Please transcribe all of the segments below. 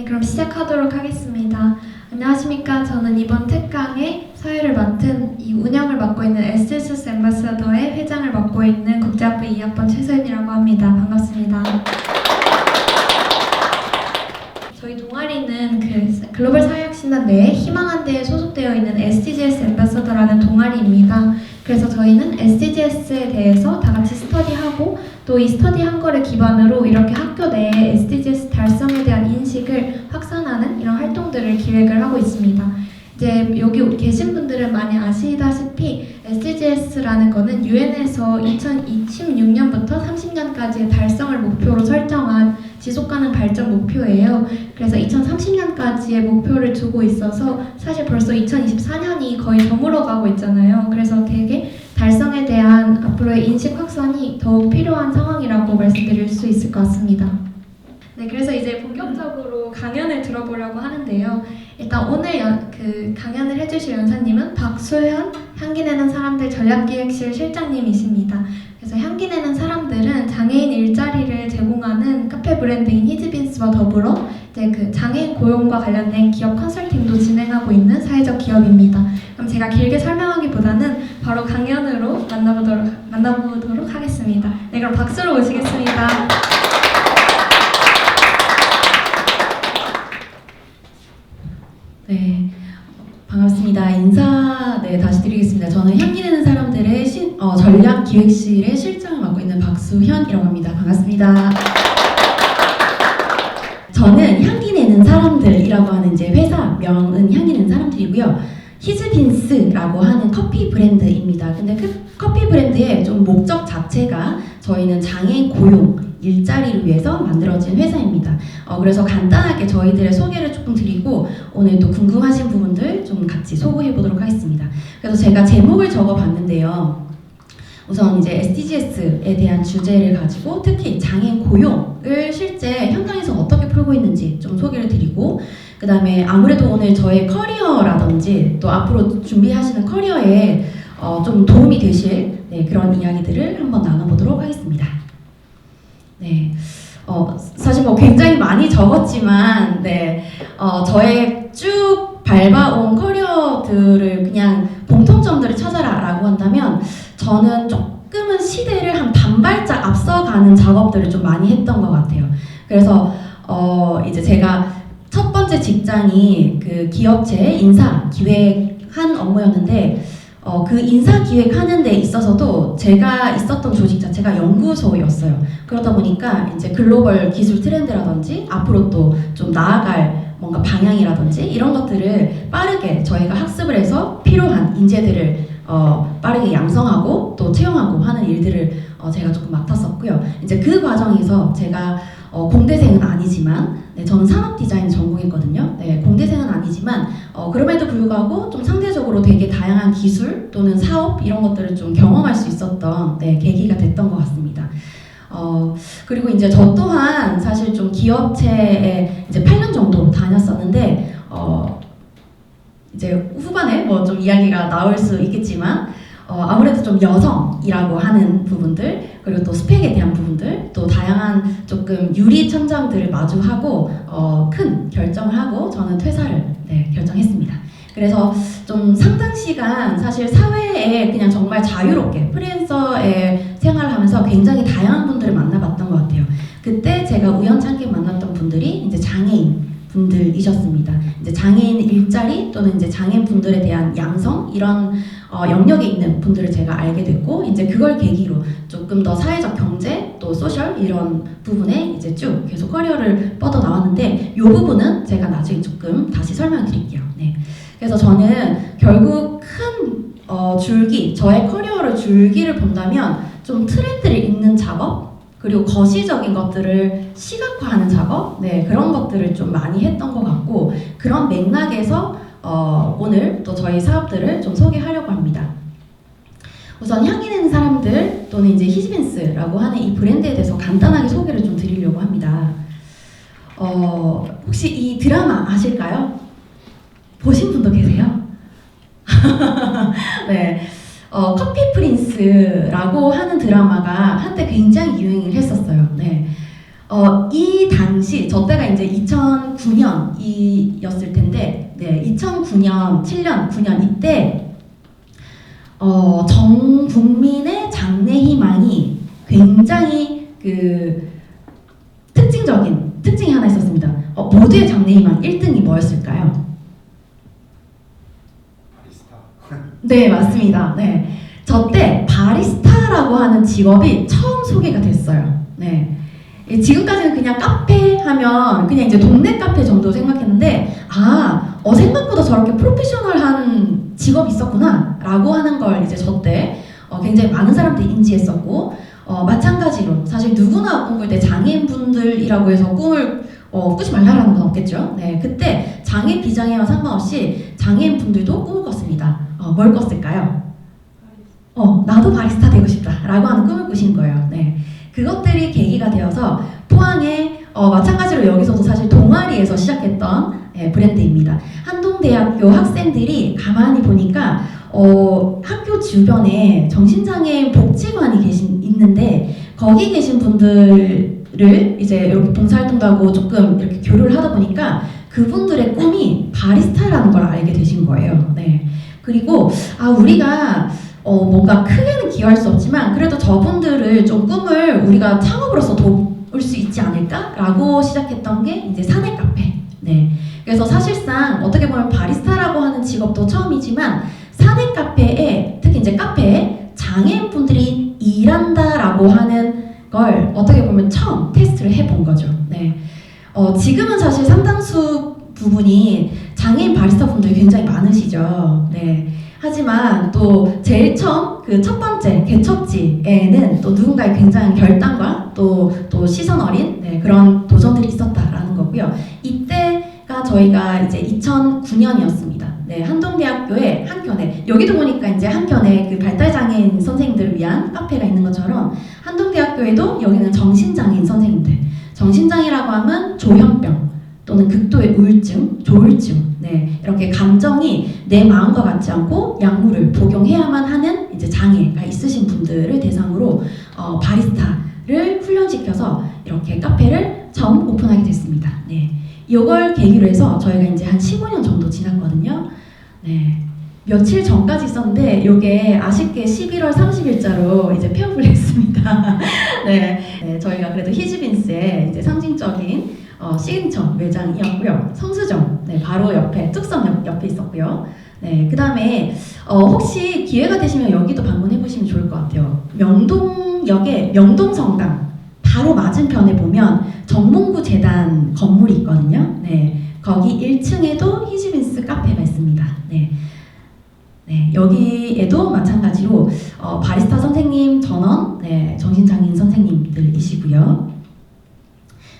그럼 시작하도록 하겠습니다. 안녕하십니까. 저는 이번 특강의 사회를 맡은 이 운영을 맡고 있는 SSS 앰버서더의 회장을 맡고 있는 국제학부 2학번 최소연이라고 합니다. 반갑습니다. 저희 동아리는 그 글로벌 사회학신단 내에 희망한대에 소속되어 있는 SDGs 앰버서더라는 동아리입니다. 그래서 저희는 SDGs에 대해서 다 같이 스터디하고 또 이 스터디한 거를 기반으로 이렇게 학교 내에 SDGs 달성에 대한 인식을 확산하는 이런 활동들을 기획을 하고 있습니다. 이제 여기 계신 분들은 많이 아시다시피 SDGs라는 거는 UN에서 2016년부터 30년까지의 달성을 목표로 설정한 지속가능 발전 목표예요. 그래서 2030년까지의 목표를 두고 있어서 사실 벌써 2024년이 거의 저물어가고 있잖아요. 그래서 되게 달성에 대한 앞으로의 인식 확산이 더욱 필요한 상황이라고 말씀드릴 수 있을 것 같습니다. 네, 그래서 이제 본격적으로 강연을 들어보려고 하는데요. 일단 오늘 그 강연을 해주실 연사님은 박수현 향기내는 사람들 전략기획실 실장님이십니다. 그래서 향기내는 사람들은 장애인 일자리를 제공하는 카페 브랜드인 히즈빈스와 더불어 이제 그 장애인 고용과 관련된 기업 컨설팅도 진행하고 있는 사회적 기업입니다. 그럼 제가 길게 설명하기보다는 바로 강연으로 만나보도록 하겠습니다. 네, 그럼 박수로 모시겠습니다. 네, 반갑습니다. 인사 다시 드리겠습니다. 저는 향기내는 사람들의 전략기획실의 실장을 맡고 있는 박수현이라고 합니다. 반갑습니다. 저는 향기내는 사람들이라고 하는 이제 회사 명은 향기내는 사람들이고요. 히즈빈스라고 하는 커피 브랜드입니다. 근데 그 커피 브랜드의 좀 목적 자체가 저희는 장애인 고용, 일자리를 위해서 만들어진 회사입니다. 그래서 간단하게 저희들의 소개를 조금 드리고 오늘 또 궁금하신 부분들 좀 같이 소구해 보도록 하겠습니다. 그래서 제가 제목을 적어봤는데요. 우선 이제 SDGs에 대한 주제를 가지고 특히 장애인 고용을 실제 현장에서 어떻게 풀고 있는지 좀 소개를 드리고 그 다음에 아무래도 오늘 저의 커리어라든지 또 앞으로 준비하시는 커리어에 좀 도움이 되실 그런 이야기들을 한번 나눠보도록 하겠습니다. 네, 사실 뭐 굉장히 많이 적었지만, 저의 쭉 밟아온 커리어들을 그냥 공통점들을 찾아라라고 한다면, 저는 조금은 시대를 한 반발짝 앞서가는 작업들을 좀 많이 했던 것 같아요. 그래서 이제 제가 첫 번째 직장이 그 기업체 인사 기획한 업무였는데. 그 인사 기획하는 데 있어서도 제가 있었던 조직 자체가 연구소였어요. 그러다 보니까 이제 글로벌 기술 트렌드라든지 앞으로 또 좀 나아갈 뭔가 방향이라든지 이런 것들을 빠르게 저희가 학습을 해서 필요한 인재들을 빠르게 양성하고 또 채용하고 하는 일들을 제가 조금 맡았었고요. 이제 그 과정에서 제가 공대생은 아니지만 저는 산업 디자인 전공했거든요. 공대생은 아니지만 그럼에도 불구하고 좀 상대적으로 되게 다양한 기술 또는 사업 이런 것들을 좀 경험할 수 있었던 계기가 됐던 것 같습니다. 그리고 이제 저 또한 사실 좀 기업체에 이제 8년 정도 다녔었는데 이제 후반에 뭐 좀 이야기가 나올 수 있겠지만 아무래도 좀 여성이라고 하는 부분들 그리고 또 스펙에 대한 부분들 또 다양한 조금 유리 천장들을 마주하고 큰 결정을 하고 저는 퇴사를 결정했습니다. 그래서 좀 상당 시간 사실 사회에 그냥 정말 자유롭게 프리랜서의 생활을 하면서 굉장히 다양한 분들을 만나봤던 것 같아요. 그때 제가 우연찮게 만났던 분들이 이제 장애인 분들이셨습니다. 이제 장애인 일자리 또는 이제 장애인 분들에 대한 양성 이런 영역에 있는 분들을 제가 알게 됐고 이제 그걸 계기로 조금 더 사회적 경제 또 소셜 이런 부분에 이제 쭉 계속 커리어를 뻗어 나왔는데 이 부분은 제가 나중에 조금 다시 설명을 드릴게요. 그래서 저는 결국 큰 줄기 저의 커리어를 줄기를 본다면 좀 트렌드를 읽는 작업 그리고 거시적인 것들을 시각화하는 작업 그런 것들을 좀 많이 했던 것 같고 그런 맥락에서 오늘 또 저희 사업들을 좀 소개하려고 합니다. 우선 향기내는 사람들 또는 이제 히즈빈스라고 하는 이 브랜드에 대해서 간단하게 소개를 좀 드리려고 합니다. 혹시 이 드라마 아실까요? 보신 분도 계세요? 커피 프린스라고 하는 드라마가 한때 굉장히 유행을 했었어요. 이 당시 저 때가 이제 2009년이었을 텐데, 네, 2009년, 7년, 9년 이때 전 국민의 장래 희망이 굉장히 그 특징이 하나 있었습니다. 모두의 장래 희망 1등이 뭐였을까요? 바리스타. 네, 맞습니다. 네. 저 때 바리스타라고 하는 직업이 처음 소개가 됐어요. 네. 지금까지는 그냥 카페 하면 그냥 이제 동네 카페 정도 생각했는데, 생각보다 저렇게 프로페셔널한 직업이 있었구나 라고 하는 걸 이제 저 때 굉장히 많은 사람들이 인지했었고, 마찬가지로 사실 누구나 꿈꿀 때 장애인분들이라고 해서 꿈을 꾸지 말라라는 건 없겠죠. 네, 그때 장애 비장애와 상관없이 장애인분들도 꿈을 꿨습니다. 뭘 꿨을까요? 나도 바리스타 되고 싶다라고 하는 꿈을 꾸신 거예요. 네, 그것들이 계기가 되어서 포항에 마찬가지로 여기서도 사실 동아리에서 시작했던 브랜드입니다. 한동대학교 학생들이 가만히 보니까 학교 주변에 정신장애인 복지관이 있는데 거기 계신 분들을 이제 이렇게 봉사활동도 하고 조금 이렇게 교류를 하다 보니까 그분들의 꿈이 바리스타라는 걸 알게 되신 거예요. 네. 그리고 우리가 뭔가 크게는 기여할 수 없지만 그래도 저분들을 좀 꿈을 우리가 창업으로서 도울 수 있지 않을까라고 시작했던 게 이제 사내 카페. 네. 그래서 사실상 어떻게 보면 바리스타라고 하는 직업도 처음이지만 사내 카페에, 특히 이제 카페에 장애인분들이 일한다라고 하는 걸 어떻게 보면 처음 테스트를 해본 거죠. 네. 지금은 사실 상당수 부분이 장애인 바리스타 분들이 굉장히 많으시죠. 네. 하지만 또 제일 처음 그 첫 번째 개척지에는 또 누군가의 굉장한 결단과 또 시선 어린 그런 도전들이 있었다라는 거고요. 이때가 저희가 이제 2009년이었습니다. 네, 한동대학교의 한켠에, 여기도 보니까 이제 한켠에 그 발달장애인 선생님들을 위한 카페가 있는 것처럼 한동대학교에도 여기는 정신장애인 선생님들, 정신장애라고 하면 조현병 또는 극도의 우울증, 조울증, 네, 이렇게 감정이 내 마음과 같지 않고 약물을 복용해야만 하는 이제 장애가 있으신 분들을 대상으로 바리스타를 훈련시켜서 이렇게 카페를 처음 오픈하게 됐습니다. 네, 이걸 계기로 해서 저희가 이제 한 15년 정도 지났거든요. 네, 며칠 전까지 있었는데 이게 아쉽게 11월 30일자로 이제 폐업을 했습니다. 네, 저희가 그래도 히즈빈스의 이제 상징적인 시그니처 매장이었고요. 성수점, 네, 바로 옆에 뚝섬 옆에 있었고요. 네, 그 다음에 혹시 기회가 되시면 여기도 방문해 보시면 좋을 것 같아요. 명동역에 명동성당 바로 맞은편에 보면 정몽구 재단 건물이 있거든요. 네, 거기 1층에도 히즈빈스 카페가 있습니다. 네. 네, 여기에도 마찬가지로 바리스타 선생님 전원, 네, 정신장애인 선생님들이시고요.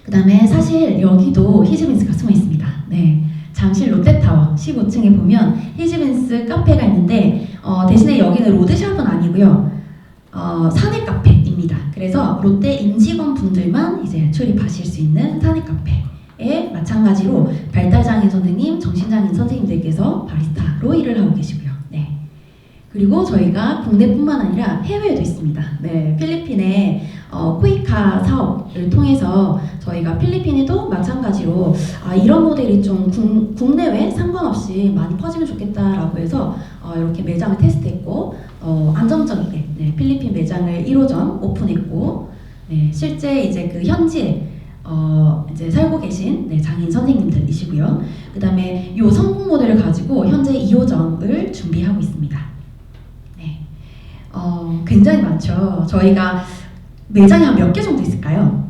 그 다음에 사실 여기도 히즈빈스가 숨어 있습니다. 네, 잠실 롯데타워 15층에 보면 히즈빈스 카페가 있는데 대신에 여기는 로드샵은 아니고요. 사내 카페입니다. 그래서 롯데 임직원분들만 이제 출입하실 수 있는 사내 카페에 마찬가지로 발달장애인 선생님, 정신장애인 선생님들께서 바리스타로 일을 하고 계시고요. 네. 그리고 저희가 국내뿐만 아니라 해외에도 있습니다. 네, 필리핀에 코이카 사업을 통해서 저희가 필리핀에도 마찬가지로 이런 모델이 좀 국내외 상관없이 많이 퍼지면 좋겠다라고 해서 이렇게 매장을 테스트했고 안정적이게 네, 필리핀 매장을 1호점 오픈했고 네, 실제 이제 그 현지에 이제 살고 계신 네, 장애인 선생님들이시고요. 그 다음에 이 성공 모델을 가지고 현재 2호점을 준비하고 있습니다. 네, 굉장히 많죠. 저희가 매장이 한 몇 개 정도 있을까요?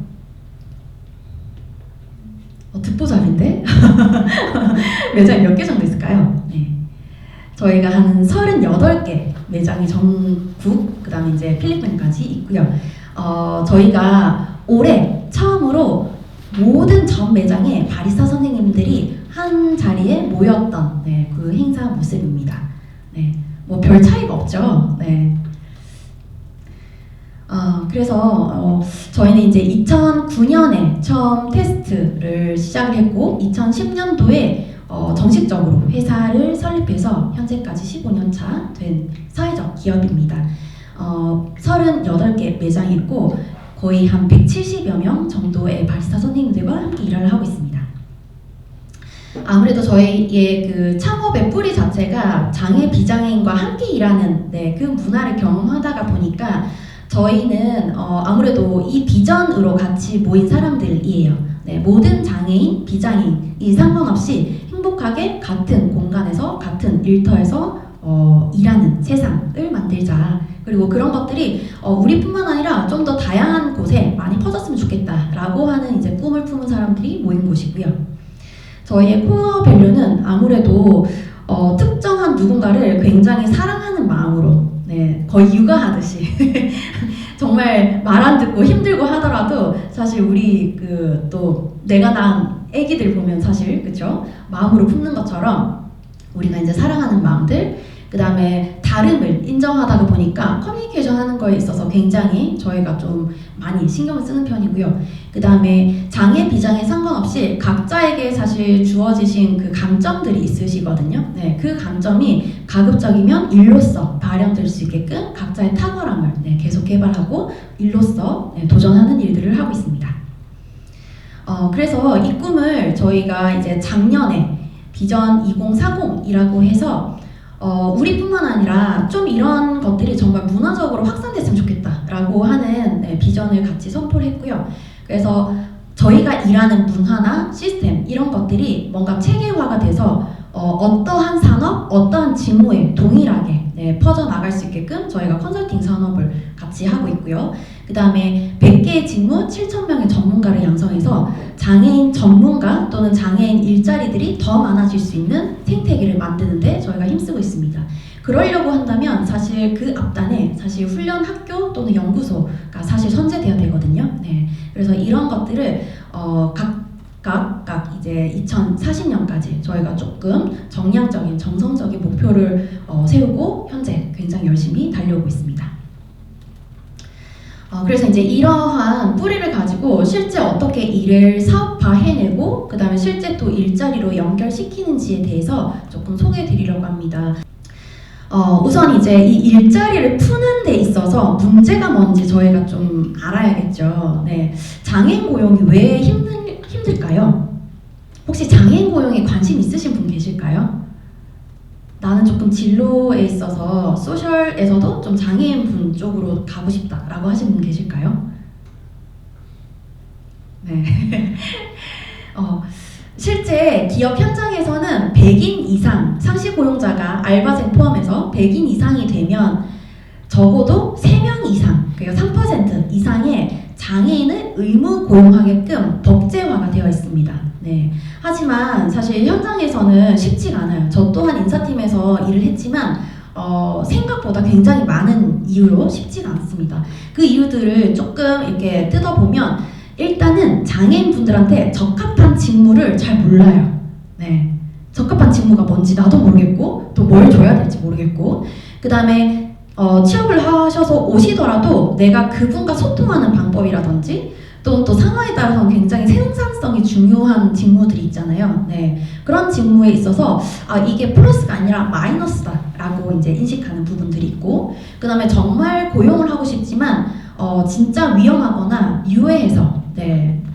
듣보잡인데? 매장이 몇 개 정도 있을까요? 네. 저희가 한 38개 매장이 전국, 그 다음에 이제 필리핀까지 있고요. 저희가 올해 처음으로 모든 전 매장에 바리스타 선생님들이 한 자리에 모였던 네, 그 행사 모습입니다. 네, 뭐 별 차이가 없죠. 네. 그래서 저희는 이제 2009년에 처음 테스트를 시작을 했고 2010년도에 정식적으로 회사를 설립해서 현재까지 15년 차 된 사회적 기업입니다. 38개 매장이 있고 거의 한 170여 명 정도의 바리스타 선생님들과 함께 일을 하고 있습니다. 아무래도 저희의 그 창업의 뿌리 자체가 장애 비장애인과 함께 일하는 그 문화를 경험하다가 보니까 저희는 아무래도 이 비전으로 같이 모인 사람들이에요. 모든 장애인, 비장애인이 상관없이 행복하게 같은 공간에서 같은 일터에서 일하는 세상을 만들자. 그리고 그런 것들이 우리뿐만 아니라 좀 더 다양한 곳에 많이 퍼졌으면 좋겠다라고 하는 이제 꿈을 품은 사람들이 모인 곳이고요. 저희의 코어 밸류는 아무래도 특정한 누군가를 굉장히 사랑하는 마음으로 거의 육아하듯이 정말 말 안 듣고 힘들고 하더라도 사실 우리 또 내가 낳은 애기들 보면 사실 그쵸? 마음으로 품는 것처럼 우리가 이제 사랑하는 마음들 그 다음에 다름을 인정하다가 보니까 커뮤니케이션 하는 거에 있어서 굉장히 저희가 좀 많이 신경을 쓰는 편이고요. 그 다음에 장애, 비장애 상관없이 각자에게 사실 주어지신 그 강점들이 있으시거든요. 그 강점이 가급적이면 일로서 발현될 수 있게끔 각자의 탁월함을 계속 개발하고 일로서 도전하는 일들을 하고 있습니다. 그래서 이 꿈을 저희가 이제 작년에 비전 2040이라고 해서 우리뿐만 아니라 좀 이런 것들이 정말 문화적으로 확산됐으면 좋겠다라고 하는 비전을 같이 선포를 했고요. 그래서 저희가 일하는 문화나 시스템 이런 것들이 뭔가 체계화가 돼서 어떠한 산업, 어떠한 직무에 동일하게 퍼져나갈 수 있게끔 저희가 컨설팅 산업을 같이 하고 있고요. 그 다음에 100개의 직무, 7,000명의 전문가를 양성해서 장애인 전문가 또는 장애인 일자리들이 더 많아질 수 있는 생태계를 만드는데 저희가 힘쓰고 있습니다. 그러려고 한다면 사실 그 앞단에 사실 훈련 학교 또는 연구소가 사실 선제돼야 되거든요. 그래서 이런 것들을 각각 이제 2040년까지 저희가 조금 정량적인 정성적인 목표를 세우고 현재 굉장히 열심히 달려오고 있습니다. 그래서 이제 이러한 뿌리를 가지고 실제 어떻게 일을 사업화해내고 그 다음에 실제 또 일자리로 연결시키는지에 대해서 조금 소개해 드리려고 합니다. 우선 이제 이 일자리를 푸는 데 있어서 문제가 뭔지 저희가 좀 알아야겠죠. 장애인 고용이 왜 힘들까요? 혹시 장애인 고용에 관심 있으신 분 계실까요? 나는 조금 진로에 있어서 소셜에서도 좀 장애인 분 쪽으로 가고 싶다라고 하신 분 계실까요? 실제 기업 현장에서는 100인 이상 상시 고용자가 알바생 포함해서 100인 이상이 되면 적어도 3명 이상, 그러니까 3% 이상의 장애인을 의무 고용하게끔 법제화가 되어 있습니다. 하지만 사실 현장에서는 쉽지가 않아요. 저 또한 인사팀에서 일을 했지만 생각보다 굉장히 많은 이유로 쉽지가 않습니다. 그 이유들을 조금 이렇게 뜯어보면 일단은 장애인 분들한테 적합한 직무를 잘 몰라요. 적합한 직무가 뭔지 나도 모르겠고 또 뭘 줘야 될지 모르겠고 그 다음에 취업을 하셔서 오시더라도 내가 그분과 소통하는 방법이라든지 또 상황에 따라서는 굉장히 생산성이 중요한 직무들이 있잖아요. 그런 직무에 있어서 이게 플러스가 아니라 마이너스다라고 이제 인식하는 부분들이 있고 그 다음에 정말 고용을 하고 싶지만 진짜 위험하거나 유해해서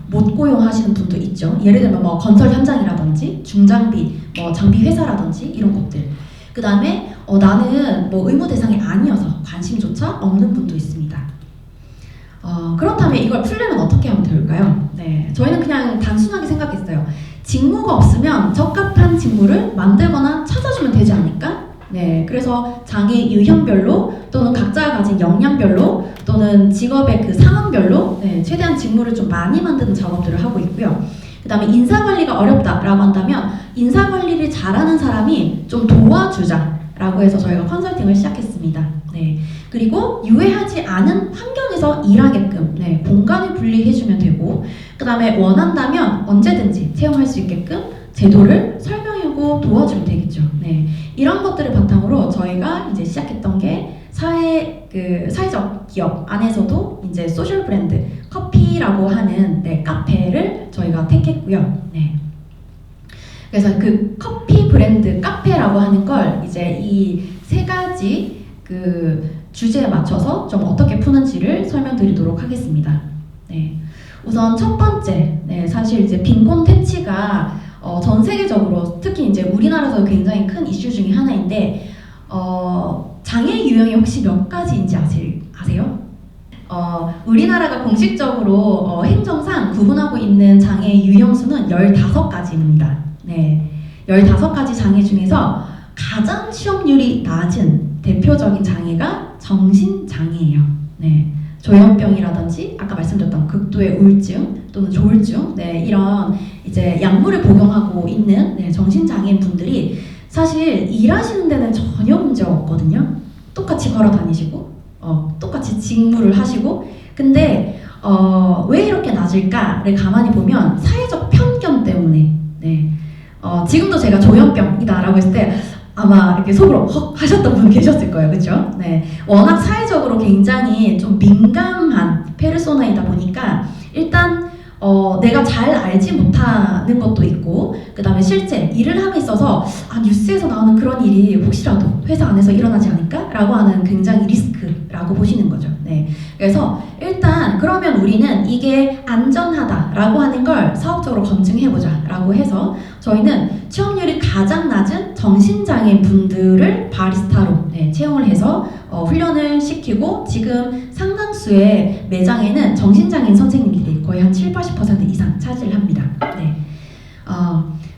못 고용하시는 분도 있죠. 예를 들면 뭐 건설 현장이라든지 중장비, 장비 회사라든지 이런 것들. 그 다음에 나는 뭐 의무 대상이 아니어서 관심조차 없는 분도 있습니다. 그렇다면 이걸 풀려면 어떻게 하면 될까요? 저희는 그냥 단순하게 생각했어요. 직무가 없으면 적합한 직무를 만들거나 찾아주면 되지 않을까? 그래서 장애 유형별로 또는 각자가 가진 역량별로 또는 직업의 그 상황별로 최대한 직무를 좀 많이 만드는 작업들을 하고 있고요. 그 다음에 인사관리가 어렵다라고 한다면 인사관리를 잘하는 사람이 좀 도와주자라고 해서 저희가 컨설팅을 시작했습니다. 그리고 유해하지 않은 환경에서 일하게끔 공간을 분리해주면 되고 그 다음에 원한다면 언제든지 채용할 수 있게끔 제도를 설명하고 도와주면 되겠죠. 이런 것들을 바탕으로 저희가 이제 시작했던 게 사회적 기업 안에서도 이제 소셜 브랜드 커피라고 하는 카페를 저희가 택했고요. 그래서 그 커피 브랜드 카페라고 하는 걸 이제 이 세 가지 그 주제에 맞춰서 좀 어떻게 푸는지를 설명드리도록 하겠습니다. 네. 우선 첫 번째, 네, 사실 이제 빈곤 퇴치가 전 세계적으로 특히 이제 우리나라에서 굉장히 큰 이슈 중에 하나인데 장애 유형이 혹시 몇 가지인지 아세요? 우리나라가 공식적으로 행정상 구분하고 있는 장애 유형 수는 15가지입니다. 네, 15가지 장애 중에서 가장 취업률이 낮은 대표적인 장애가 정신장애예요. 네. 조현병이라든지 아까 말씀드렸던 극도의 우울증 또는 조울증, 네, 이런 이제 약물을 복용하고 있는 네, 정신장애인 분들이 사실 일하시는 데는 전혀 문제 없거든요. 똑같이 걸어 다니시고 똑같이 직무를 하시고, 근데 왜 이렇게 낮을까를 가만히 보면 사회적 편견 때문에, 네, 지금도 제가 조현병이다라고 했을 때 아마 이렇게 속으로 헉 하셨던 분 계셨을 거예요. 그렇죠? 네. 워낙 사회적으로 굉장히 좀 민감한 페르소나이다 보니까 일단 내가 잘 알지 못하는 것도 있고, 그 다음에 실제 일을 함에 있어서 뉴스에서 나오는 그런 일이 혹시라도 회사 안에서 일어나지 않을까? 라고 하는 굉장히 리스크라고 보시는 거죠. 네. 그래서 일단 그러면 우리는 이게 안전하다라고 하는 걸 사업적으로 검증해보자 라고 해서 저희는 취업률이 가장 낮은 정신장애인 분들을 바리스타로 네, 채용을 해서 훈련을 시키고, 지금 상당수의 매장에는 정신장애인 선생님들이 거의 한 70-80% 이상 차지를 합니다. 네.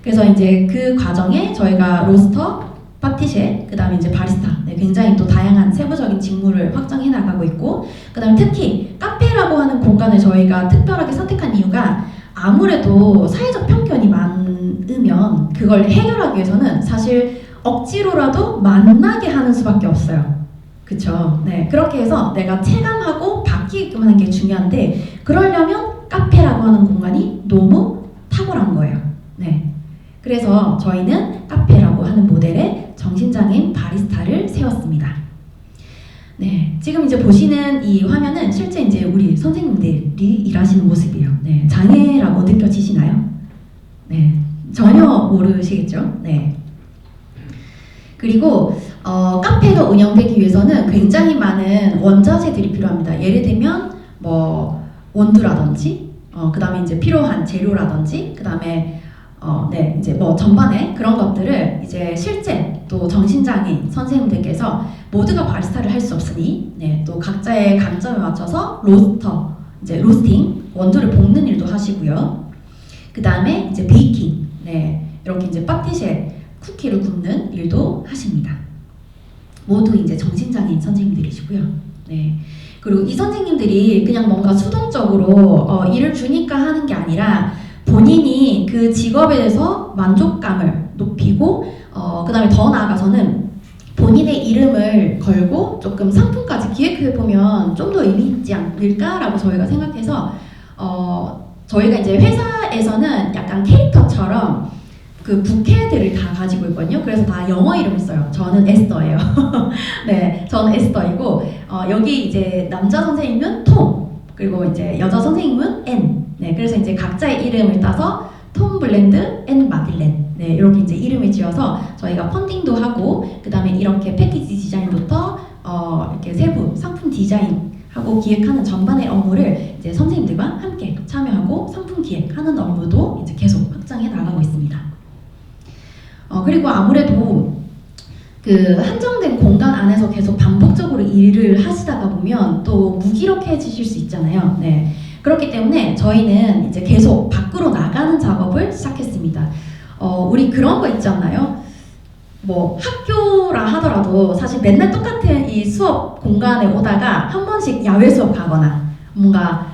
그래서 이제 그 과정에 저희가 로스터, 파티셰, 그 다음에 이제 바리스타, 네, 굉장히 또 다양한 세부적인 직무를 확장해 나가고 있고, 그 다음에 특히 카페라고 하는 공간을 저희가 특별하게 선택한 이유가 아무래도 사회적 편견이 많으면 그걸 해결하기 위해서는 사실 억지로라도 만나게 하는 수밖에 없어요. 그쵸? 네, 그렇게 해서 내가 체감하고 바뀌게끔 하는 게 중요한데, 그러려면 카페라고 하는 공간이 너무 탁월한 거예요. 네. 그래서 저희는 카페라고 하는 모델의 정신장애인 바리스타를 세웠습니다. 네, 지금 이제 보시는 이 화면은 실제 이제 우리 선생님들이 일하시는 모습이에요. 네, 장애라고 느껴지시나요? 네, 전혀 모르시겠죠? 네. 그리고 카페가 운영되기 위해서는 굉장히 많은 원자재들이 필요합니다. 예를 들면 뭐 원두라든지, 그 다음에 이제 필요한 재료라든지, 그 다음에 네, 이제 뭐 전반에 그런 것들을 이제 실제 또 정신장애인 선생님들께서 모두가 바리스타를 할 수 없으니, 네, 또 각자의 강점에 맞춰서 로스터, 이제 로스팅, 원두를 볶는 일도 하시고요. 그 다음에 이제 베이킹, 네, 이렇게 이제 파티셰 쿠키를 굽는 일도 하십니다. 모두 이제 정신장애인 선생님들이시고요. 네. 그리고 이 선생님들이 그냥 뭔가 수동적으로 일을 주니까 하는 게 아니라 본인이 그 직업에 대해서 만족감을 높이고, 그 다음에 더 나아가서는 본인의 이름을 걸고 조금 상품까지 기획해보면 좀 더 의미 있지 않을까라고 저희가 생각해서 저희가 이제 회사에서는 약간 캐릭터처럼 그 부캐들을 다 가지고 있거든요. 그래서 다 영어 이름을 써요. 저는 에스더예요. 네, 저는 에스더이고, 여기 이제 남자 선생님은 톰, 그리고 이제 여자 선생님은 앤. 네, 그래서 이제 각자의 이름을 따서 톰 블랜드, 앤 마딜렌, 네, 이렇게 이제 이름을 지어서 저희가 펀딩도 하고, 그 다음에 이렇게 패키지 디자인부터 이렇게 세부 상품 디자인하고 기획하는 전반의 업무를 이제 선생님들과 함께 참여하고 상품 기획하는 업무도 이제 계속 확장해 나가고 있습니다. 그리고 아무래도 그 한정된 공간 안에서 계속 반복적으로 일을 하시다가 보면 또 무기력해지실 수 있잖아요. 네. 그렇기 때문에 저희는 이제 계속 밖으로 나가는 작업을 시작했습니다. 우리 그런 거 있지 않나요? 뭐 학교라 하더라도 사실 맨날 똑같은 이 수업 공간에 오다가 한 번씩 야외 수업 가거나 뭔가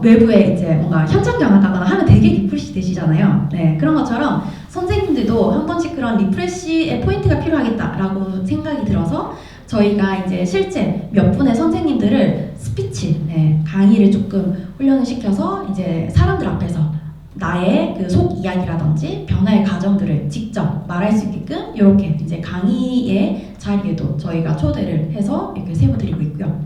외부에 이제 뭔가 현장 경험 가거나 하면 되게 리프레시 되시잖아요. 네, 그런 것처럼 선생님들도 한 번씩 그런 리프레시의 포인트가 필요하겠다라고 생각이 들어서 저희가 이제 실제 몇 분의 선생님들을 스피치, 네, 강의를 조금 훈련을 시켜서 이제 사람들 앞에서 나의 그 속 이야기라든지 변화의 과정들을 직접 말할 수 있게끔 이렇게 이제 강의의 자리에도 저희가 초대를 해서 이렇게 세워드리고 있고요.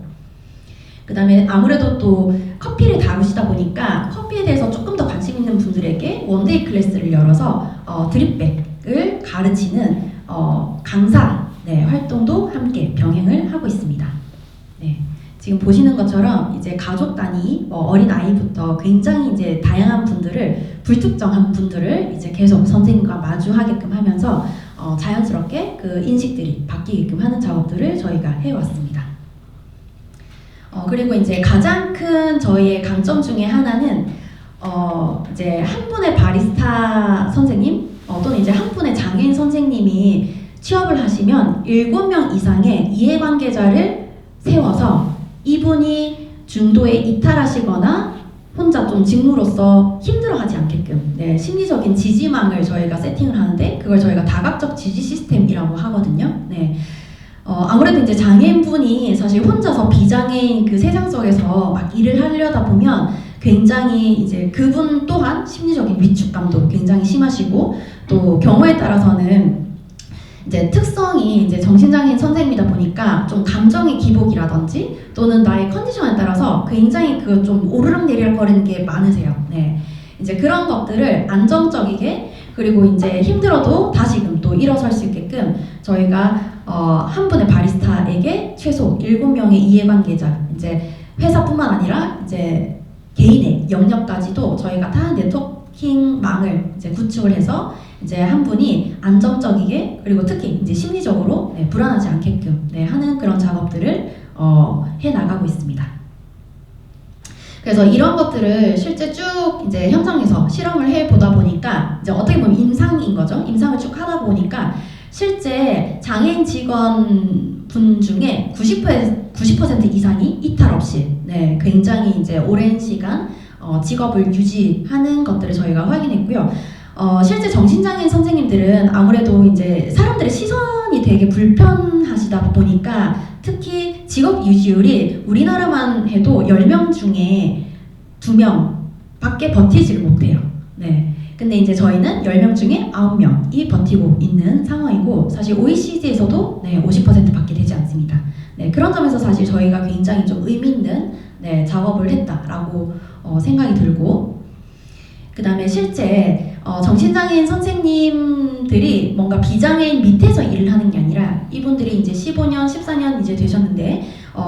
그 다음에 아무래도 또 커피를 다루시다 보니까 커피에 대해서 조금 더 관심 있는 분들에게 원데이 클래스를 열어서 드립백을 가르치는 강사, 네, 활동도 함께 병행을 하고 있습니다. 네, 지금 보시는 것처럼 이제 가족 단위, 어린 아이부터 굉장히 이제 다양한 분들을 불특정한 분들을 이제 계속 선생님과 마주하게끔 하면서 자연스럽게 그 인식들이 바뀌게끔 하는 작업들을 저희가 해왔습니다. 그리고 이제 가장 큰 저희의 강점 중에 하나는 이제 한 분의 바리스타 선생님 또는 이제 한 분의 장애인 선생님이 취업을 하시면 7명 이상의 이해관계자를 세워서 이분이 중도에 이탈하시거나 혼자 좀 직무로서 힘들어하지 않게끔 심리적인 지지망을 저희가 세팅을 하는데 그걸 저희가 다각적 지지 시스템이라고 하거든요. 아무래도 이제 장애인분이 사실 혼자서 비장애인 그 세상 속에서 막 일을 하려다 보면 굉장히 이제 그분 또한 심리적인 위축감도 굉장히 심하시고 또 경우에 따라서는 이제 특성이 이제 정신장애인 선생님이다 보니까 좀 감정의 기복이라든지 또는 나의 컨디션에 따라서 굉장히 그 좀 오르락내리락 거리는 게 많으세요. 이제 그런 것들을 안정적이게 그리고 이제 힘들어도 다시금 또 일어설 수 있게끔 저희가 한 분의 바리스타에게 최소 7명의 이해관계자 이제 회사뿐만 아니라 이제 개인의 영역까지도 저희가 다 네트워킹망을 이제 구축을 해서 이제 한 분이 안정적이게 그리고 특히 이제 심리적으로 불안하지 않게끔 하는 그런 작업들을 해 나가고 있습니다. 그래서 이런 것들을 실제 쭉 이제 현장에서 실험을 해 보다 보니까 이제 어떻게 보면 임상인 거죠. 임상을 쭉 하다 보니까 실제 장애인 직원분 중에 90% 이상이 이탈 없이 굉장히 이제 오랜 시간 직업을 유지하는 것들을 저희가 확인했고요. 실제 정신장애인 선생님들은 아무래도 이제 사람들의 시선이 되게 불편하시다 보니까 특히 직업 유지율이 우리나라만 해도 10명 중에 2명밖에 버티지를 못해요. 근데 이제 저희는 10명 중에 9명이 버티고 있는 상황이고 사실 OECD에서도 50%밖에 되지 않습니다. 그런 점에서 사실 저희가 굉장히 좀 의미 있는 작업을 했다라고 생각이 들고 그 다음에 실제 정신장애인 선생님들이 뭔가 비장애인 밑에서 일을 하는 게 아니라 이분들이 이제 15년, 14년 이제 되셨는데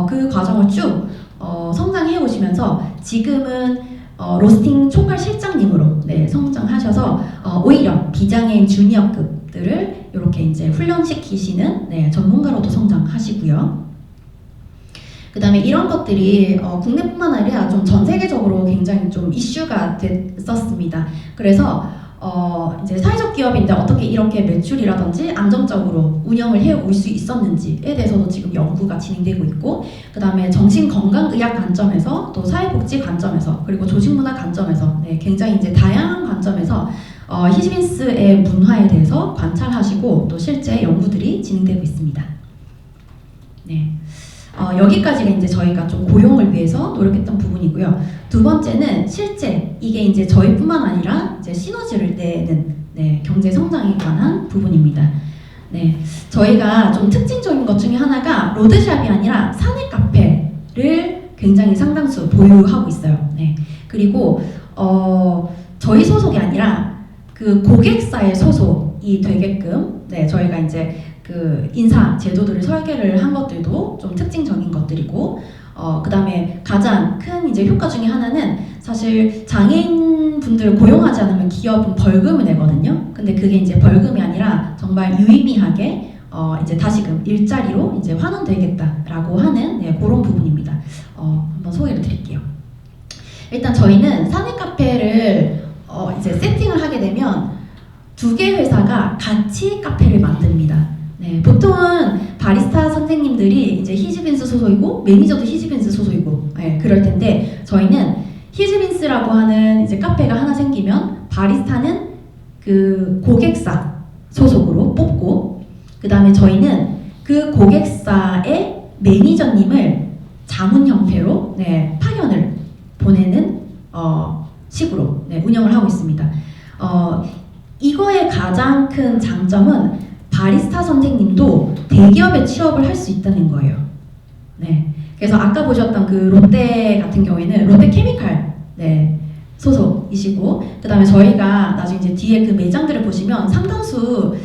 그 과정을 쭉 성장해 오시면서 지금은 로스팅 총괄 실장님으로 성장하셔서 오히려 비장애인 주니어급들을 이렇게 이제 훈련시키시는 전문가로도 성장하시고요. 그 다음에 이런 것들이 국내뿐만 아니라 좀 전 세계적으로 굉장히 좀 이슈가 됐었습니다. 그래서 이제 사회적 기업인데 어떻게 이렇게 매출이라든지 안정적으로 운영을 해올 수 있었는지에 대해서도 지금 연구가 진행되고 있고 그 다음에 정신건강의학 관점에서 또 사회복지 관점에서 그리고 조직문화 관점에서 굉장히 이제 다양한 관점에서 히즈빈스의 문화에 대해서 관찰하시고 또 실제 연구들이 진행되고 있습니다. 여기까지가 이제 저희가 좀 고용을 위해서 노력했던 부분이고요. 두 번째는 실제 이게 이제 저희뿐만 아니라 이제 시너지를 내는 경제 성장에 관한 부분입니다. 저희가 좀 특징적인 것 중에 하나가 로드샵이 아니라 사내 카페를 굉장히 상당수 보유하고 있어요. 그리고 저희 소속이 아니라 그 고객사의 소속이 되게끔 저희가 이제 그 인사 제도들을 설계를 한 것들도 좀 특징적인 것들이고 그 다음에 가장 큰 이제 효과 중에 하나는 사실 장애인 분들을 고용하지 않으면 기업은 벌금을 내거든요. 근데 그게 이제 벌금이 아니라 정말 유의미하게 이제 다시금 일자리로 이제 환원되겠다라고 하는 그런 부분입니다. 한번 소개를 드릴게요. 일단 저희는 사내 카페를 이제 세팅을 하게 되면 2개 회사가 같이 카페를 만듭니다. 보통은 바리스타 선생님들이 이제 히즈빈스 소속이고 매니저도 히즈빈스 소속이고 그럴 텐데 저희는 히즈빈스라고 하는 이제 카페가 하나 생기면 바리스타는 그 고객사 소속으로 뽑고 그 다음에 저희는 그 고객사의 매니저님을 자문 형태로 파견을 보내는 식으로 운영을 하고 있습니다. 이거의 가장 큰 장점은 바리스타 선생님도 대기업에 취업을 할 수 있다는 거예요. 그래서 아까 보셨던 그 롯데 같은 경우에는 롯데 케미칼 소속이시고 그 다음에 저희가 나중에 이제 뒤에 그 매장들을 보시면 상당수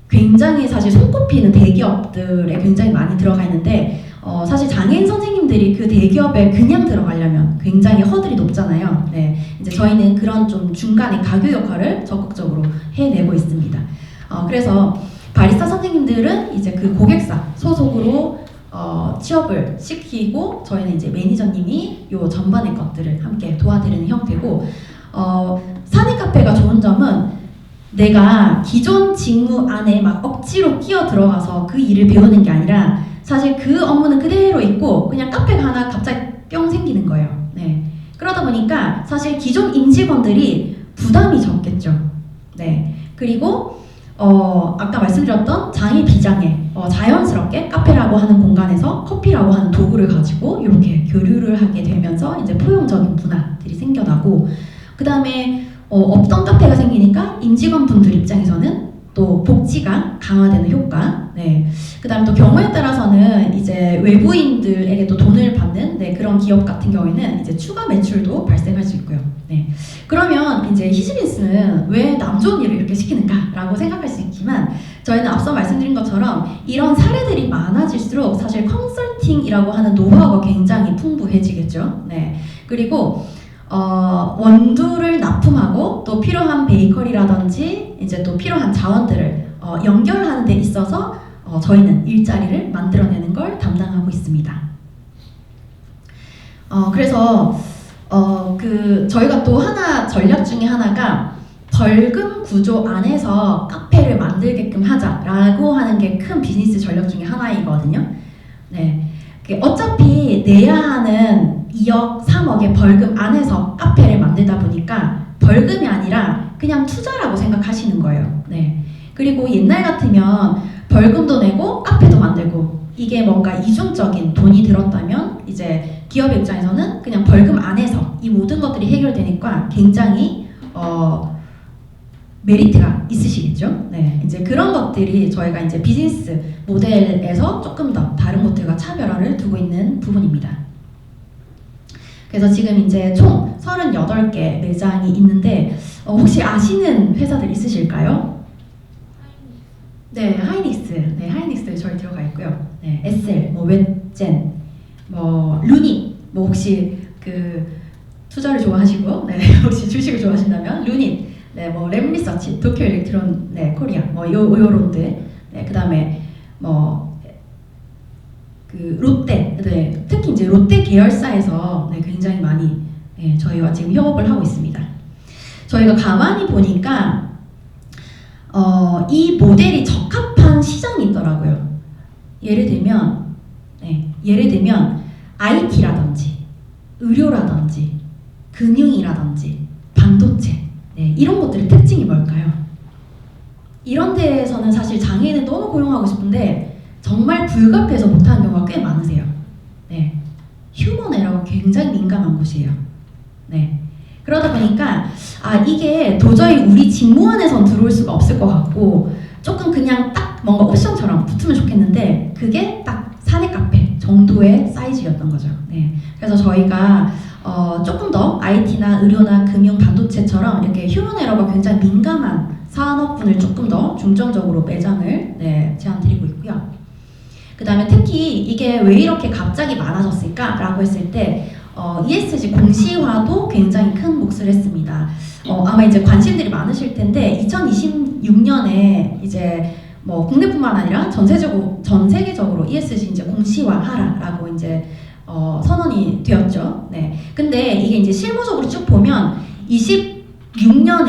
굉장히 사실 손꼽히는 대기업들에 굉장히 많이 들어가 있는데 사실 장애인 선생님들이 그 대기업에 그냥 들어가려면 굉장히 허들이 높잖아요. 네, 이제 저희는 그런 좀 중간에 가교 역할을 적극적으로 해내고 있습니다. 그래서 바리스타 선생님들은 이제 그 고객사 소속으로 취업을 시키고 저희는 이제 매니저님이 요 전반의 것들을 함께 도와드리는 형태고 사내 카페가 좋은 점은 내가 기존 직무 안에 막 억지로 끼어 들어가서 그 일을 배우는 게 아니라 사실 그 업무는 그대로 있고 그냥 카페가 하나 갑자기 뿅 생기는 거예요. 네. 그러다 보니까 사실 기존 임직원들이 부담이 적겠죠. 네. 그리고 아까 말씀드렸던 장애 비장애 자연스럽게 카페라고 하는 공간에서 커피라고 하는 도구를 가지고 이렇게 교류를 하게 되면서 이제 포용적인 문화들이 생겨나고 그 다음에 없던 카페가 생기니까 임직원분들 입장에서는 또 복지가 강화되는 효과. 네. 그다음 또 경우에 따라서는 이제 외부인들에게 또 돈을 받는 그런 기업 같은 경우에는 이제 추가 매출도 발생할 수 있고요. 네. 그러면 이제 히즈비스는 왜 남 좋은 일을 이렇게 시키는가라고 생각할 수 있지만 저희는 앞서 말씀드린 것처럼 이런 사례들이 많아질수록 사실 컨설팅이라고 하는 노하우가 굉장히 풍부해지겠죠. 네. 그리고 원두를 납품하고 또 필요한 베이커리라든지 이제 또 필요한 자원들을 연결하는 데 있어서 저희는 일자리를 만들어내는 걸 담당하고 있습니다. 그래서 저희가 또 하나 전략 중에 하나가 벌금 구조 안에서 카페를 만들게끔 하자라고 하는 게 큰 비즈니스 전략 중에 하나이거든요. 네. 어차피 내야 하는 2억, 3억의 벌금 안에서 카페를 만들다 보니까 벌금이 아니라 그냥 투자라고 생각하시는 거예요. 네. 그리고 옛날 같으면 벌금도 내고 카페도 만들고 이게 뭔가 이중적인 돈이 들었다면 이제 기업 입장에서는 그냥 벌금 안에서 이 모든 것들이 해결되니까 굉장히 메리트가 있으시겠죠? 네, 이제 그런 것들이 저희가 이제 비즈니스 모델에서 조금 더 다른 것들과 차별화를 두고 있는 부분입니다. 그래서 지금 이제 총 38개 매장이 있는데 혹시 아시는 회사들 있으실까요? 네, 하이닉스. 네, 하이닉스 저희 들어가 있고요. 네, SL, 웹젠, 루닛. 혹시 투자를 좋아하시고, 네, 혹시 주식을 좋아하신다면 루닛. 네, 랩리서치, 도쿄 일렉트론, 네, 코리아, 요런들. 네, 그다음에 롯데, 네, 특히 이제 롯데 계열사에서 굉장히 많이 저희와 지금 협업을 하고 있습니다. 저희가 가만히 보니까 이 모델이 적합한 시장이 있더라고요. 예를 들면 IT라든지 의료라든지 금융이라든지 반도체 이런 것들의 특징이 뭘까요? 이런 데에서는 사실 장애인을 너무 고용하고 싶은데 정말 불가피해서 못하는 경우가 꽤 많으세요. 네, 휴먼 에러가 굉장히 민감한 곳이에요. 네, 그러다 보니까 이게 도저히 우리 직무 안에선 들어올 수가 없을 것 같고 조금 그냥 딱 뭔가 옵션처럼 붙으면 좋겠는데 그게 딱 사내 카페 정도의 사이즈였던 거죠. 네, 그래서 저희가 조금 더 IT나 의료나 금융, 반도체처럼 이렇게 휴먼 에러가 굉장히 민감한 산업군을 조금 더 중점적으로 매장을 제안드리고 있고요. 그 다음에 특히 이게 왜 이렇게 갑자기 많아졌을까? 라고 했을 때 ESG 공시화도 굉장히 큰 몫을 했습니다. 아마 이제 관심들이 많으실 텐데 2026년에 이제 국내뿐만 아니라 전 세계적으로 ESG 이제 공시화하라라고 이제 선언이 되었죠. 네. 근데 이게 이제 실무적으로 쭉 보면 26년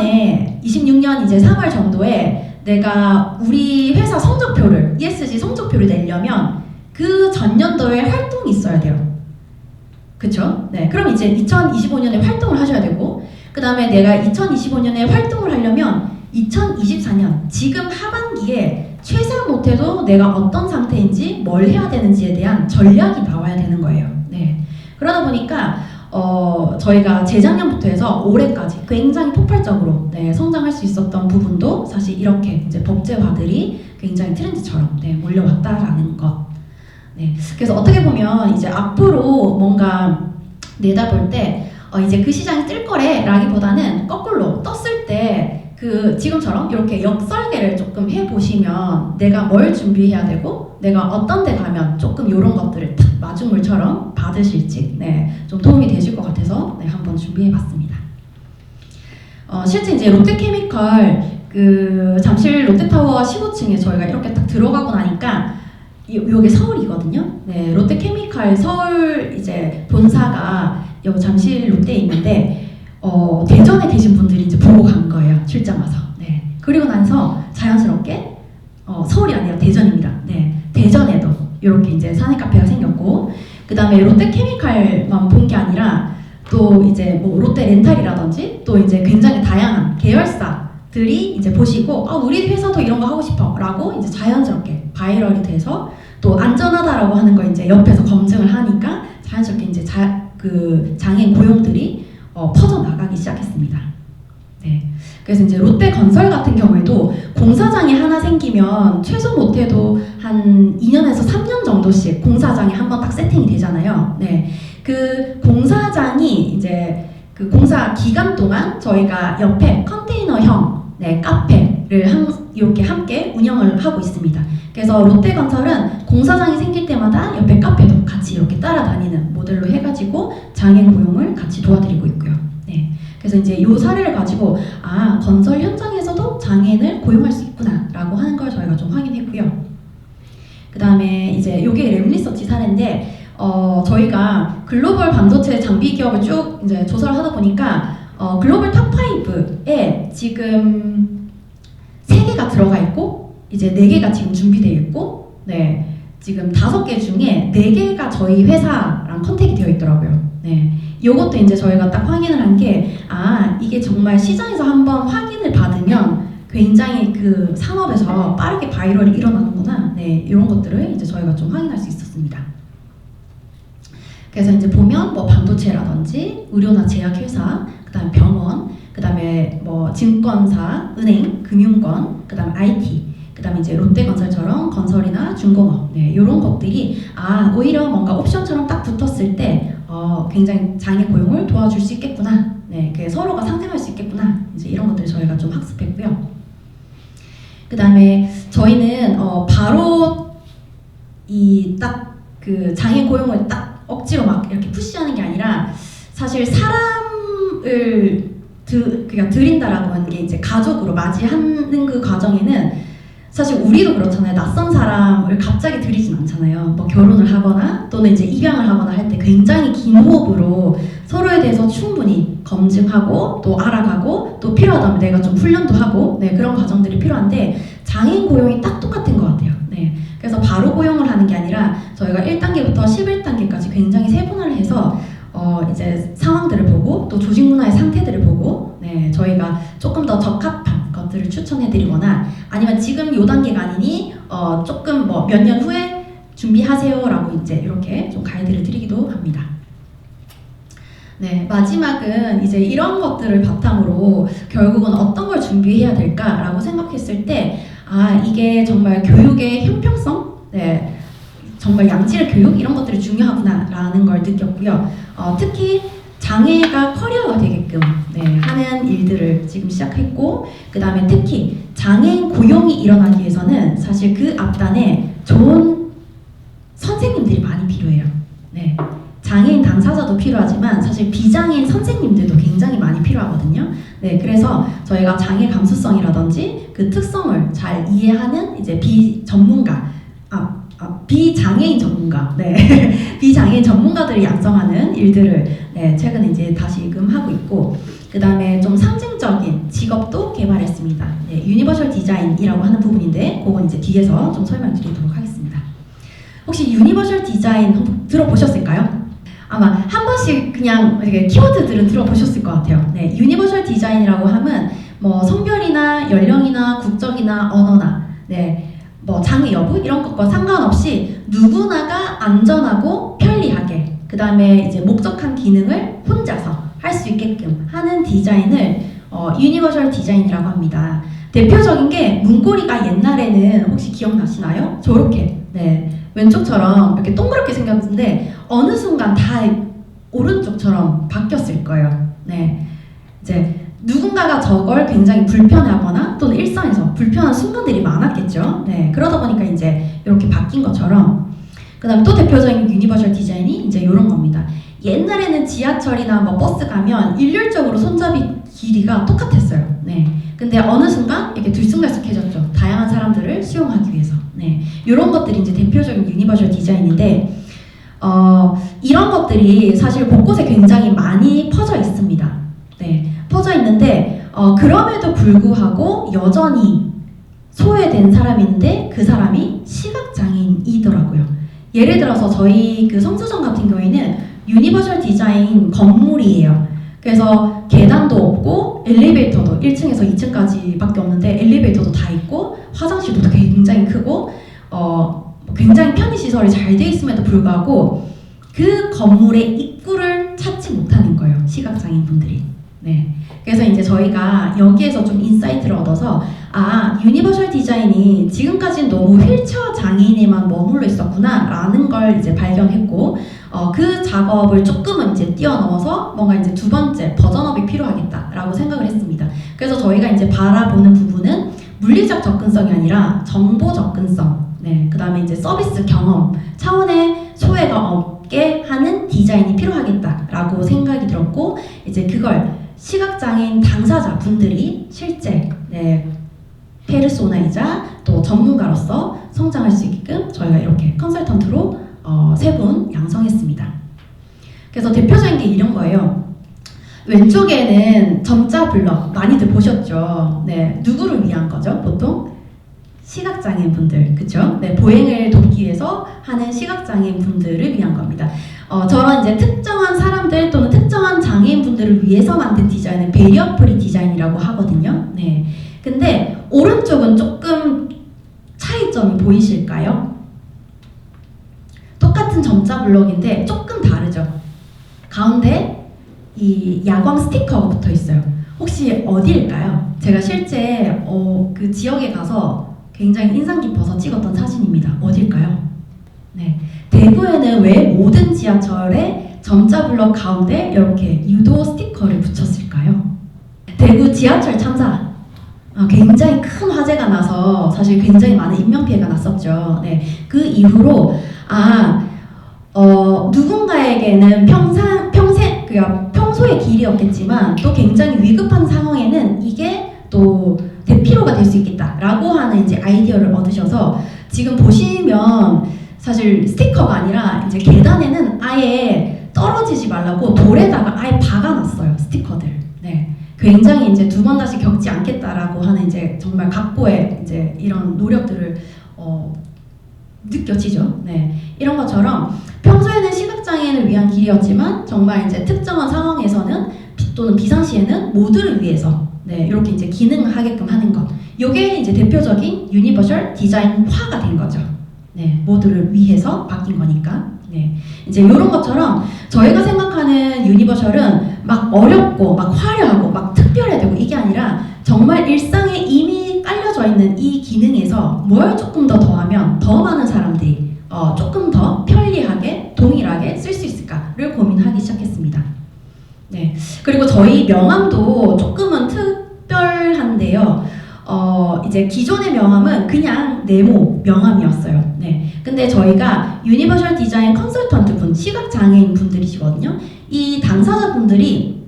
이제 3월 정도에 내가 우리 회사 성적표를 ESG 성적표를 내려면 그 전년도에 활동이 있어야 돼요. 그쵸? 네. 그럼 이제 2025년에 활동을 하셔야 되고 그 다음에 내가 2025년에 활동을 하려면 2024년 지금 하반기에 최소한 못해도 내가 어떤 상태인지 뭘 해야 되는지에 대한 전략이 나와야 되는 거예요. 네. 그러다 보니까 저희가 재작년부터 해서 올해까지 굉장히 폭발적으로 성장할 수 있었던 부분도 사실 이렇게 이제 법제화들이 굉장히 트렌드처럼 몰려왔다라는 것. 네. 그래서 어떻게 보면 이제 앞으로 뭔가 내다볼 때 이제 그 시장이 뜰 거래라기보다는 거꾸로 떴을 때 그 지금처럼 이렇게 역설계를 조금 해보시면 내가 뭘 준비해야 되고 내가 어떤 데 가면 조금 이런 것들을 탁 마중물처럼 받으실지 좀 도움이 되실 것 같아서 한번 준비해봤습니다. 실제 이제 롯데케미칼 그 잠실 롯데타워 15층에 저희가 이렇게 딱 들어가고 나니까 요게 서울이거든요. 롯데케미칼 서울 이제 본사가 요 잠실 롯데에 있는데 대전에 계신 분들이 이제 보고 간 거예요. 출장 와서. 그리고 나서 자연스럽게 서울이 아니라 대전입니다. 대전에도 이렇게 이제 사내 카페가 생겼고, 그 다음에 롯데케미칼만 본 게 아니라 또 이제 뭐 롯데 렌탈이라든지 또 이제 굉장히 다양한 계열사들이 이제 보시고 우리 회사도 이런 거 하고 싶어라고 이제 자연스럽게 바이럴이 돼서 또 안전하다라고 하는 걸 이제 옆에서 검증을 하니까 자연스럽게 이제 그 장애인 고용들이 퍼져 나가기 시작했습니다. 그래서 이제 롯데건설 같은 경우에도 공사장이 하나 생기면 최소 못해도 한 2년에서 3년 정도씩 공사장이 한번 딱 세팅이 되잖아요. 그 공사장이 이제 그 공사 기간 동안 저희가 옆에 컨테이너형 카페를 이렇게 함께 운영을 하고 있습니다. 그래서 롯데건설은 공사장이 생길 때마다 옆에 카페도 같이 이렇게 따라다니는 모델로 해가지고 장애인 고용을 같이 도와드리고 있고요. 그래서 이제 이 사례를 가지고 건설 현장에서도 장애인을 고용할 수 있구나라고 하는 걸 저희가 좀 확인했고요. 그 다음에 이제 이게 램리서치 사례인데 저희가 글로벌 반도체 장비 기업을 쭉 이제 조사를 하다 보니까 글로벌 탑5에 지금 3개가 들어가 있고 이제 4개가 지금 준비되어 있고 지금 5개 중에 4개가 저희 회사랑 컨택이 되어 있더라고요. 요것도 이제 저희가 딱 확인을 한 게 이게 정말 시장에서 한번 확인을 받으면 굉장히 그 산업에서 빠르게 바이럴이 일어나는구나. 이런 것들을 이제 저희가 좀 확인할 수 있었습니다. 그래서 이제 보면 뭐 반도체라든지 의료나 제약회사, 그다음에 병원, 그다음에 뭐 증권사, 은행, 금융권, 그다음에 IT, 그다음에 이제 롯데건설처럼 건설이나 중공업, 이런 것들이 오히려 뭔가 옵션처럼 딱 붙었을 때 굉장히 장애 고용을 도와줄 수 있겠구나. 서로가 상생할 수 있겠구나. 이제 이런 것들을 저희가 좀 학습했고요. 그다음에 저희는 바로 이 딱 그 장애 고용을 딱 억지로 막 이렇게 푸시하는 게 아니라 사실 사람을 그냥 들인다라고 하는 게 이제 가족으로 맞이하는 그 과정에는 사실 우리도 그렇잖아요. 낯선 사람을 갑자기 들이진 않잖아요. 뭐 결혼을 하거나 또는 이제 입양을 하거나 할 때 굉장히 긴 호흡으로 서로에 대해서 충분히 검증하고 또 알아가고 또 필요하다면 내가 좀 훈련도 하고 그런 과정들이 필요한데 장애인 고용이 딱 똑같은 것 같아요. 그래서 바로 고용을 하는 게 아니라 저희가 1단계부터 11단계까지 굉장히 세분화를 해서 이제 상황들을 보고 또 조직 문화의 상태들을 보고 저희가 조금 더 적합한 것들을 추천해드리거나 아니면 지금 요 단계가 아니니 조금 뭐 몇 년 후에 준비하세요라고 이제 이렇게 좀 가이드를 드리기도 합니다. 마지막은 이제 이런 것들을 바탕으로 결국은 어떤 걸 준비해야 될까라고 생각했을 때 이게 정말 교육의 형평성, 정말 양질의 교육 이런 것들이 중요하구나라는 걸 느꼈고요. 특히 장애가 커리어가 되게끔 하는 일들을 지금 시작했고, 그 다음에 특히 장애인 고용이 일어나기 위해서는 사실 그 앞단에 좋은 선생님들이 많이 필요해요. 장애인 당사자도 필요하지만 사실 비장애인 선생님들도 굉장히 많이 필요하거든요. 그래서 저희가 장애 감수성이라든지 그 특성을 잘 이해하는 이제 비장애인 전문가, 비장애인 전문가들이 양성하는 일들을 최근에 이제 다시금 하고 있고, 그 다음에 좀 상징적인 직업도 개발했습니다. 유니버셜 디자인이라고 하는 부분인데, 그건 이제 뒤에서 좀 설명드리도록 하겠습니다. 혹시 유니버셜 디자인 들어보셨을까요? 아마 한 번씩 그냥 이렇게 키워드들은 들어보셨을 것 같아요. 유니버셜 디자인이라고 하면 뭐 성별이나 연령이나 국적이나 언어나 뭐 장애 여부 이런 것과 상관없이 누구나가 안전하고 편리하게 그 다음에 이제 목적한 기능을 혼자서 할 수 있게끔 하는 디자인을 유니버셜 디자인이라고 합니다. 대표적인 게 문고리가 옛날에는 혹시 기억나시나요? 저렇게 왼쪽처럼 이렇게 동그랗게 생겼는데 어느 순간 다 오른쪽처럼 바뀌었을 거예요. 이제 누군가 누군가가 저걸 굉장히 불편해하거나 또는 일상에서 불편한 순간들이 많았겠죠. 네, 그러다 보니까 이제 이렇게 바뀐 것처럼 그 다음에 또 대표적인 유니버셜 디자인이 이제 이런 겁니다. 옛날에는 지하철이나 뭐 버스 가면 일률적으로 손잡이 길이가 똑같았어요. 네. 근데 어느 순간 이렇게 들쑥날쑥해졌죠. 다양한 사람들을 수용하기 위해서. 네. 이런 것들이 이제 대표적인 유니버셜 디자인인데, 이런 것들이 사실 곳곳에 굉장히 많이 퍼져 있습니다. 네. 퍼져 있는데, 그럼에도 불구하고 여전히 소외된 사람이 있는데 그 사람이 시각장애인이더라고요. 예를 들어서 저희 그 성수점 같은 경우에는 유니버셜 디자인 건물이에요. 그래서 계단도 없고 엘리베이터도 1층에서 2층까지 밖에 없는데 엘리베이터도 다 있고 화장실도 굉장히 크고 굉장히 편의시설이 잘 돼 있음에도 불구하고 그 건물의 입구를 찾지 못하는 거예요. 시각장애인 분들이. 네. 그래서 이제 저희가 여기에서 좀 인사이트를 얻어서 유니버셜 디자인이 지금까지는 너무 휠체어 장애인에만 머물러 있었구나 라는 걸 이제 발견했고 그 작업을 조금은 이제 뛰어넘어서 뭔가 이제 두 번째 버전업이 필요하겠다라고 생각을 했습니다. 그래서 저희가 이제 바라보는 부분은 물리적 접근성이 아니라 정보 접근성, 네, 그 다음에 이제 서비스 경험 차원의 소외가 없게 하는 디자인이 필요하겠다라고 생각이 들었고 이제 그걸 시각장애인 당사자분들이 실제 페르소나이자 또 전문가로서 성장할 수 있게끔 저희가 이렇게 컨설턴트로 3분 양성했습니다. 그래서 대표적인 게 이런 거예요. 왼쪽에는 점자 블럭 많이들 보셨죠? 네, 누구를 위한 거죠? 보통 시각장애인 분들, 그쵸? 네, 보행을 돕기 위해서 하는 시각장애인 분들을 위한 겁니다. 저런 이제 특정한 사람들 또는 특정한 장애인 분들을 위해서 만든 디자인은 베리어 프리 디자인이라고 하거든요. 네. 근데 오른쪽은 조금 차이점이 보이실까요? 똑같은 점자 블럭인데 조금 다르죠. 가운데 이 야광 스티커가 붙어 있어요. 혹시 어디일까요? 제가 실제 그 지역에 가서 굉장히 인상 깊어서 찍었던 사진입니다. 어딜까요? 네. 대구에는 왜 모든 지하철에 점자 블럭 가운데 이렇게 유도 스티커를 붙였을까요? 대구 지하철 참사 굉장히 큰 화재가 나서 사실 굉장히 많은 인명피해가 났었죠. 네. 그 이후로 누군가에게는 평소의 길이었겠지만 또 굉장히 위급한 상황에는 이게 또 대피로가 될 수 있겠다라고 하는 이제 아이디어를 얻으셔서 지금 보시면 사실 스티커가 아니라 이제 계단에는 아예 떨어지지 말라고 돌에다가 아예 박아놨어요. 스티커들. 네. 굉장히 이제 두 번 다시 겪지 않겠다라고 하는 이제 정말 각고의 이제 이런 노력들을 느껴지죠. 네. 이런 것처럼 평소에는 시각장애인을 위한 길이었지만 정말 이제 특정한 상황에서는 또는 비상시에는 모두를 위해서 이렇게 이제 기능하게끔 하는 것. 이게 이제 대표적인 유니버셜 디자인화가 된 거죠. 네, 모두를 위해서 바뀐 거니까. 네, 이제 이런 것처럼 저희가 생각하는 유니버셜은 막 어렵고 막 화려하고 막 특별해야 되고 이게 아니라 정말 일상에 이미 깔려져 있는 이 기능에서 뭘 조금 더 더하면 더 많은 사람들이 조금 더 편리하게 동일하게 쓸 수 있을까를 고민하기 시작했습니다. 네, 그리고 저희 명함도 조금은 특별한데요. 이제 기존의 명함은 그냥 네모 명함이었어요. 네. 근데 저희가 유니버셜 디자인 컨설턴트 분, 시각장애인 분들이시거든요. 이 당사자분들이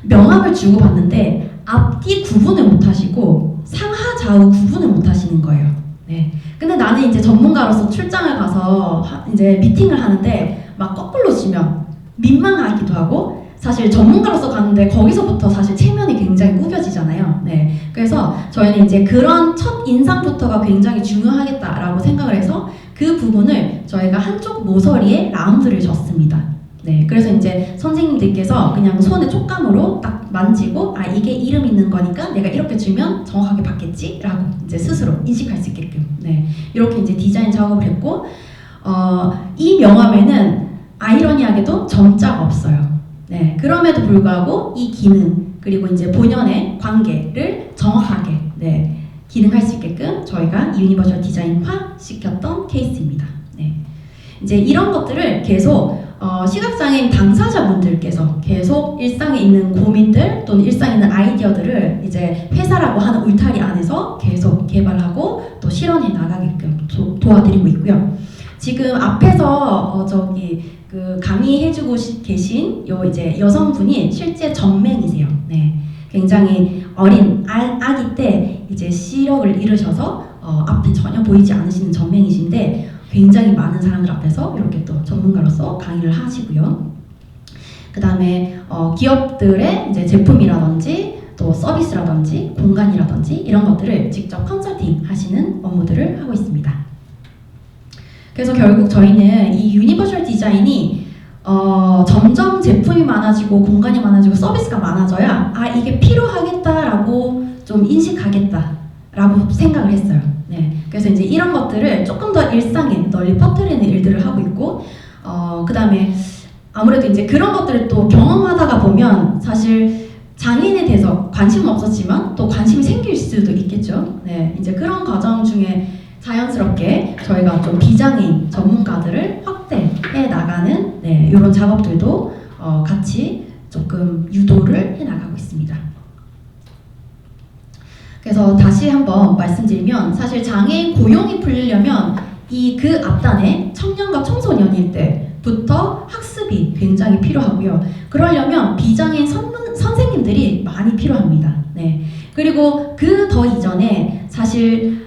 명함을 주고받는데 앞뒤 구분을 못 하시고 상하 좌우 구분을 못 하시는 거예요. 네. 근데 나는 이제 전문가로서 출장을 가서 이제 미팅을 하는데 막 거꾸로 지면 민망하기도 하고 사실 전문가로서 가는데 거기서부터 사실 체면이 굉장히 구겨지잖아요. 네. 그래서 저희는 이제 그런 첫 인상부터가 굉장히 중요하겠다라고 생각을 해서 그 부분을 저희가 한쪽 모서리에 라운드를 줬습니다. 네. 그래서 이제 선생님들께서 그냥 손의 촉감으로 딱 만지고 이게 이름 있는 거니까 내가 이렇게 주면 정확하게 받겠지? 라고 이제 스스로 인식할 수 있게끔. 네. 이렇게 이제 디자인 작업을 했고 이 명함에는 아이러니하게도 점자가 없어요. 네, 그럼에도 불구하고 이 기능 그리고 이제 본연의 관계를 정확하게 기능할 수 있게끔 저희가 유니버셜 디자인화 시켰던 케이스입니다. 네, 이제 이런 것들을 계속 시각장애인 당사자분들께서 계속 일상에 있는 고민들 또는 일상에 있는 아이디어들을 이제 회사라고 하는 울타리 안에서 계속 개발하고 또 실현해 나가게끔 도와드리고 있고요. 지금 앞에서 그 강의해주고 계신 요 이제 여성분이 실제 전맹이세요. 네, 굉장히 어린 아기 때 이제 시력을 잃으셔서 앞이 전혀 보이지 않으시는 전맹이신데 굉장히 많은 사람들 앞에서 이렇게 또 전문가로서 강의를 하시고요. 그 다음에 기업들의 이제 제품이라든지 또 서비스라든지 공간이라든지 이런 것들을 직접 컨설팅 하시는 업무들을 하고 있습니다. 그래서 결국 저희는 이 유니버셜 디자인이 점점 제품이 많아지고 공간이 많아지고 서비스가 많아져야 이게 필요하겠다라고 좀 인식하겠다라고 생각을 했어요. 네, 그래서 이제 이런 것들을 조금 더 일상에 널리 퍼뜨리는 일들을 하고 있고 그 다음에 아무래도 이제 그런 것들을 또 경험하다가 보면 사실 장애인에 대해서 관심은 없었지만 또 관심이 생길 수도 있겠죠. 네, 이제 그런 과정 중에 자연스럽게 저희가 좀 비장애인 전문가들을 확대해 나가는 이런 작업들도 같이 조금 유도를 해 나가고 있습니다. 그래서 다시 한번 말씀드리면 사실 장애인 고용이 풀리려면 이 그 앞단에 청년과 청소년일 때부터 학습이 굉장히 필요하고요. 그러려면 비장애인 선생님들이 많이 필요합니다. 네. 그리고 그 더 이전에 사실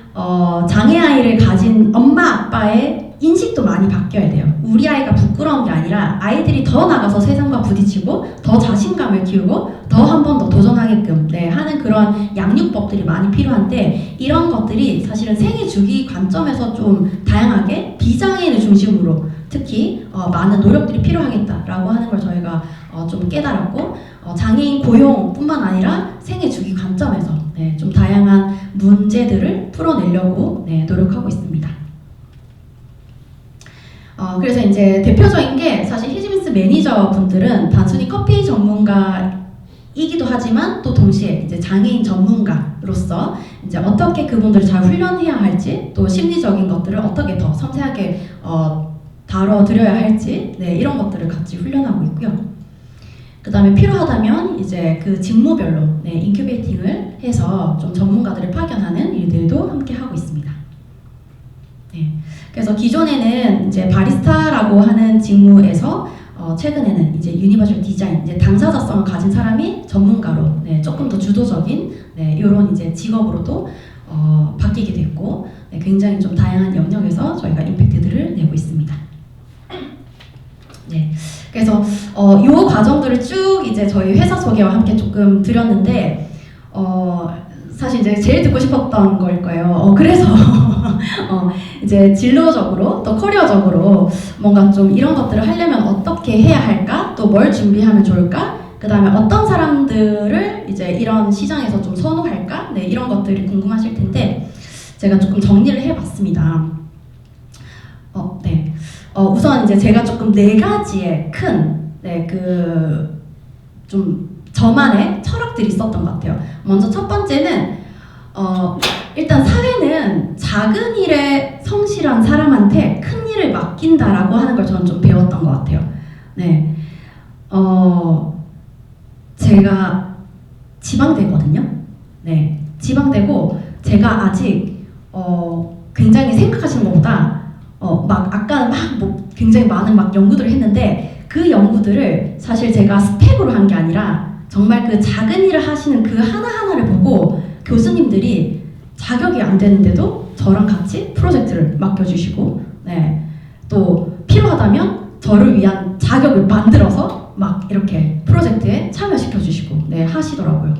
장애 아이를 가진 엄마 아빠의 인식도 많이 바뀌어야 돼요. 우리 아이가 부끄러운 게 아니라 아이들이 더 나가서 세상과 부딪히고 더 자신감을 키우고 더 한 번 더 도전하게끔 하는 그런 양육법들이 많이 필요한데 이런 것들이 사실은 생애 주기 관점에서 좀 다양하게 비장애인을 중심으로 특히 많은 노력들이 필요하겠다라고 하는 걸 저희가 좀 깨달았고 장애인 고용뿐만 아니라 생애 주기 관점에서 좀 다양한 문제들을 풀어내려고 노력하고 있습니다. 그래서 이제 대표적인 게 사실 히즈비스 매니저 분들은 단순히 커피 전문가이기도 하지만 또 동시에 이제 장애인 전문가로서 이제 어떻게 그분들을 잘 훈련해야 할지 또 심리적인 것들을 어떻게 더 섬세하게 다뤄드려야 할지 이런 것들을 같이 훈련하고 있고요. 그 다음에 필요하다면 이제 그 직무별로 인큐베이팅을 해서 좀 전문가들을 파견하는 일들도 함께 하고 있습니다. 그래서 기존에는 이제 바리스타라고 하는 직무에서 최근에는 이제 유니버셜 디자인, 이제 당사자성을 가진 사람이 전문가로 조금 더 주도적인 이런 이제 직업으로도 바뀌게 됐고 굉장히 좀 다양한 영역에서 저희가 임팩트들을 내고 있습니다. 그래서 이 과정들을 쭉 이제 저희 회사 소개와 함께 조금 드렸는데 사실 이제 제일 듣고 싶었던 걸 거예요. 그래서 이제 진로적으로 또 커리어적으로 뭔가 좀 이런 것들을 하려면 어떻게 해야 할까? 또 뭘 준비하면 좋을까? 그 다음에 어떤 사람들을 이제 이런 시장에서 좀 선호할까? 이런 것들이 궁금하실 텐데 제가 조금 정리를 해봤습니다. 우선 이제 제가 조금 4가지의 큰 좀 저만의 철학들이 있었던 것 같아요. 먼저 첫 번째는 일단 사회는 작은 일에 성실한 사람한테 큰 일을 맡긴다라고 하는 걸 저는 좀 배웠던 것 같아요. 제가 지방대거든요. 지방대고 제가 아직 굉장히 생각하시는 것보다 아까 굉장히 많은 연구들을 했는데 그 연구들을 사실 제가 스펙으로 한 게 아니라 정말 그 작은 일을 하시는 그 하나하나를 보고 교수님들이 자격이 안 되는데도 저랑 같이 프로젝트를 맡겨주시고 또 필요하다면 저를 위한 자격을 만들어서 이렇게 프로젝트에 참여시켜주시고 하시더라고요.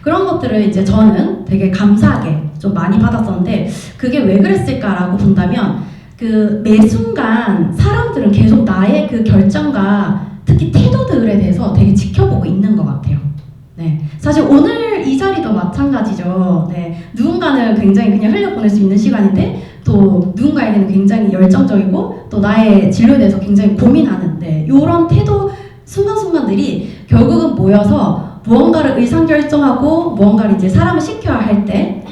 그런 것들을 이제 저는 되게 감사하게 좀 많이 받았었는데 그게 왜 그랬을까라고 본다면 그 매 순간 사람들은 계속 나의 그 결정과 특히 태도들에 대해서 되게 지켜보고 있는 것 같아요. 사실 오늘 이 자리도 마찬가지죠. 누군가는 굉장히 그냥 흘려보낼 수 있는 시간인데 또 누군가에게는 굉장히 열정적이고 또 나의 진로에 대해서 굉장히 고민하는 이런 태도 순간순간들이 결국은 모여서 무언가를 의사결정하고 무언가를 이제 사람을 시켜야 할 때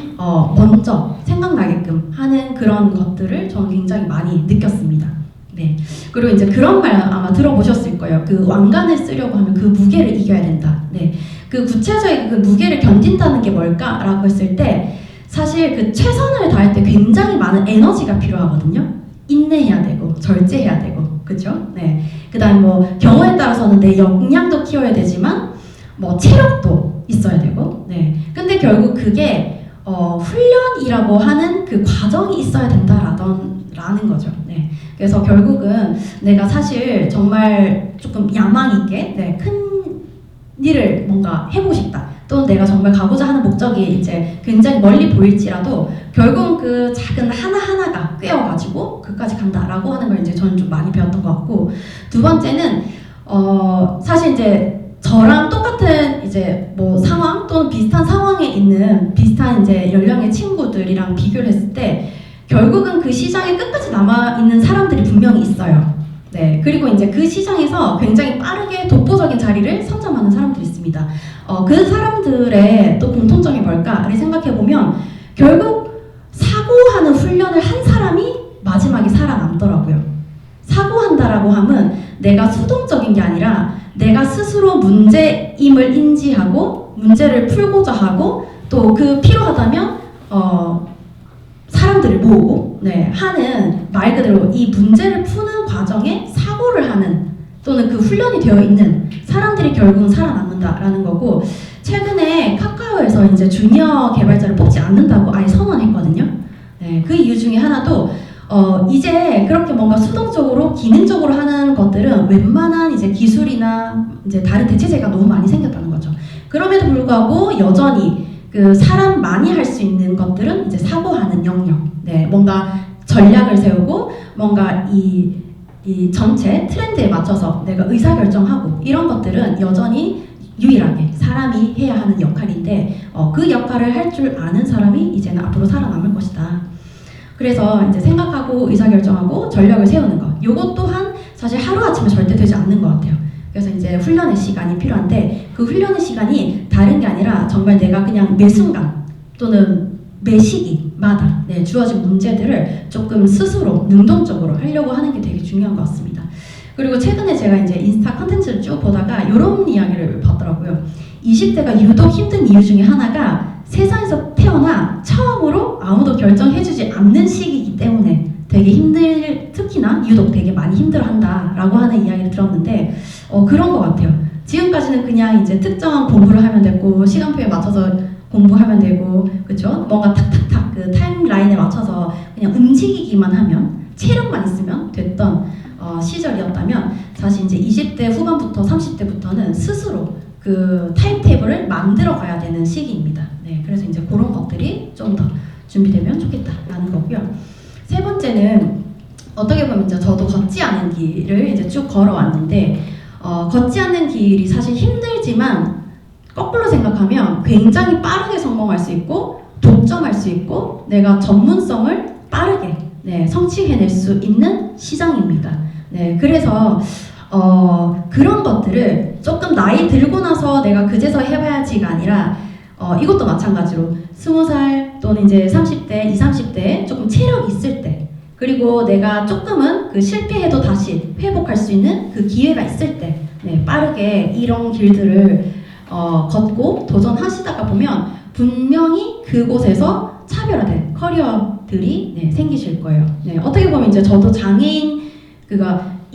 먼저 생각나게끔 하는 그런 것들을 저는 굉장히 많이 느꼈습니다. 네. 그리고 이제 그런 말 아마 들어보셨을 거예요. 그 왕관을 쓰려고 하면 그 무게를 이겨야 된다. 네. 그 구체적인 그 무게를 견딘다는 게 뭘까라고 했을 때 사실 그 최선을 다할 때 굉장히 많은 에너지가 필요하거든요. 인내해야 되고 절제해야 되고 그죠? 네. 그다음 뭐 경우에 따라서는 내 역량도 키워야 되지만 뭐 체력도 있어야 되고 네. 근데 결국 그게 훈련이라고 하는 그 과정이 있어야 된다라는 거죠. 네. 그래서 결국은 내가 사실 정말 조금 야망 있게 네, 큰 일을 뭔가 해보고 싶다. 또는 내가 정말 가고자 하는 목적이 이제 굉장히 멀리 보일지라도 결국은 그 작은 하나하나가 꿰어가지고 그까지 간다라고 하는 걸 이제 저는 좀 많이 배웠던 것 같고 두 번째는 사실 이제 저랑 똑같은 이제 뭐 상황 또는 비슷한 상황에 있는 비슷한 이제 연령의 친구들이랑 비교를 했을 때 결국은 그 시장에 끝까지 남아있는 사람들이 분명히 있어요. 네, 그리고 이제 그 시장에서 굉장히 빠르게 독보적인 자리를 선점하는 사람들이 있습니다. 그 사람들의 또 공통점이 뭘까를 생각해보면 결국 사고하는 훈련을 한 사람이 마지막에 살아남더라고요. 사고한다라고 하면 내가 수동적인 게 아니라 내가 스스로 문제임을 인지하고 문제를 풀고자 하고 또 그 필요하다면 사람들을 모으고 하는 말 그대로 이 문제를 푸는 과정에 사고를 하는 또는 그 훈련이 되어 있는 사람들이 결국은 살아남는다라는 거고 최근에 카카오에서 이제 주니어 개발자를 뽑지 않는다고 아예 선언했거든요. 네, 그 이유 중에 하나도 이제 그렇게 뭔가 수동적으로 기능적으로 하는 것들은 웬만한 이제 기술이나 이제 다른 대체제가 너무 많이 생겼다는 거죠. 그럼에도 불구하고 여전히 그 사람 많이 할 수 있는 것들은 이제 사고하는 영역, 네, 뭔가 전략을 세우고 뭔가 이 전체 트렌드에 맞춰서 내가 의사결정하고 이런 것들은 여전히 유일하게 사람이 해야 하는 역할인데 그 역할을 할 줄 아는 사람이 이제는 앞으로 살아남을 것이다. 그래서 이제 생각하고 의사결정하고 전략을 세우는 것, 요것 또한 사실 하루아침에 절대 되지 않는 것 같아요. 그래서 이제 훈련의 시간이 필요한데 그 훈련의 시간이 다른 게 아니라 정말 내가 그냥 매 순간 또는 매 시기마다 주어진 문제들을 조금 스스로 능동적으로 하려고 하는 게 되게 중요한 것 같습니다. 그리고 최근에 제가 이제 인스타 컨텐츠를 쭉 보다가 이런 이야기를 봤더라고요. 20대가 유독 힘든 이유 중에 하나가 세상에서 태어나 처음으로 아무도 결정해주지 않는 시기이기 때문에 되게 특히나 유독 되게 많이 힘들어한다라고 하는 이야기를 들었는데 그런 것 같아요. 지금까지는 그냥 이제 특정한 공부를 하면 됐고 시간표에 맞춰서 공부하면 되고 그렇죠? 뭔가 탁탁탁 그 타임라인에 맞춰서 그냥 움직이기만 하면 체력만 있으면 됐던 시절이었다면 사실 이제 20대 후반부터 30대부터는 스스로 그 타임테이블을 만들어 가야 되는 시기입니다. 네, 그래서 이제 그런 것들이 좀 더 준비되면 좋겠다라는 거고요. 세 번째는 어떻게 보면 이제 저도 걷지 않은 길을 이제 쭉 걸어왔는데 걷지 않는 길이 사실 힘들지만 거꾸로 생각하면 굉장히 빠르게 성공할 수 있고 독점할 수 있고 내가 전문성을 빠르게 성취해낼 수 있는 시장입니다. 네, 그래서 그런 것들을 조금 나이 들고 나서 내가 그제서 해봐야지가 아니라 이것도 마찬가지로 20살 또는 이제 30대, 20, 30대에 조금 체력이 있을 때 그리고 내가 조금은 그 실패해도 다시 회복할 수 있는 그 기회가 있을 때 빠르게 이런 길들을 걷고 도전하시다가 보면 분명히 그곳에서 차별화된 커리어들이 생기실 거예요. 어떻게 보면 이제 저도 장애인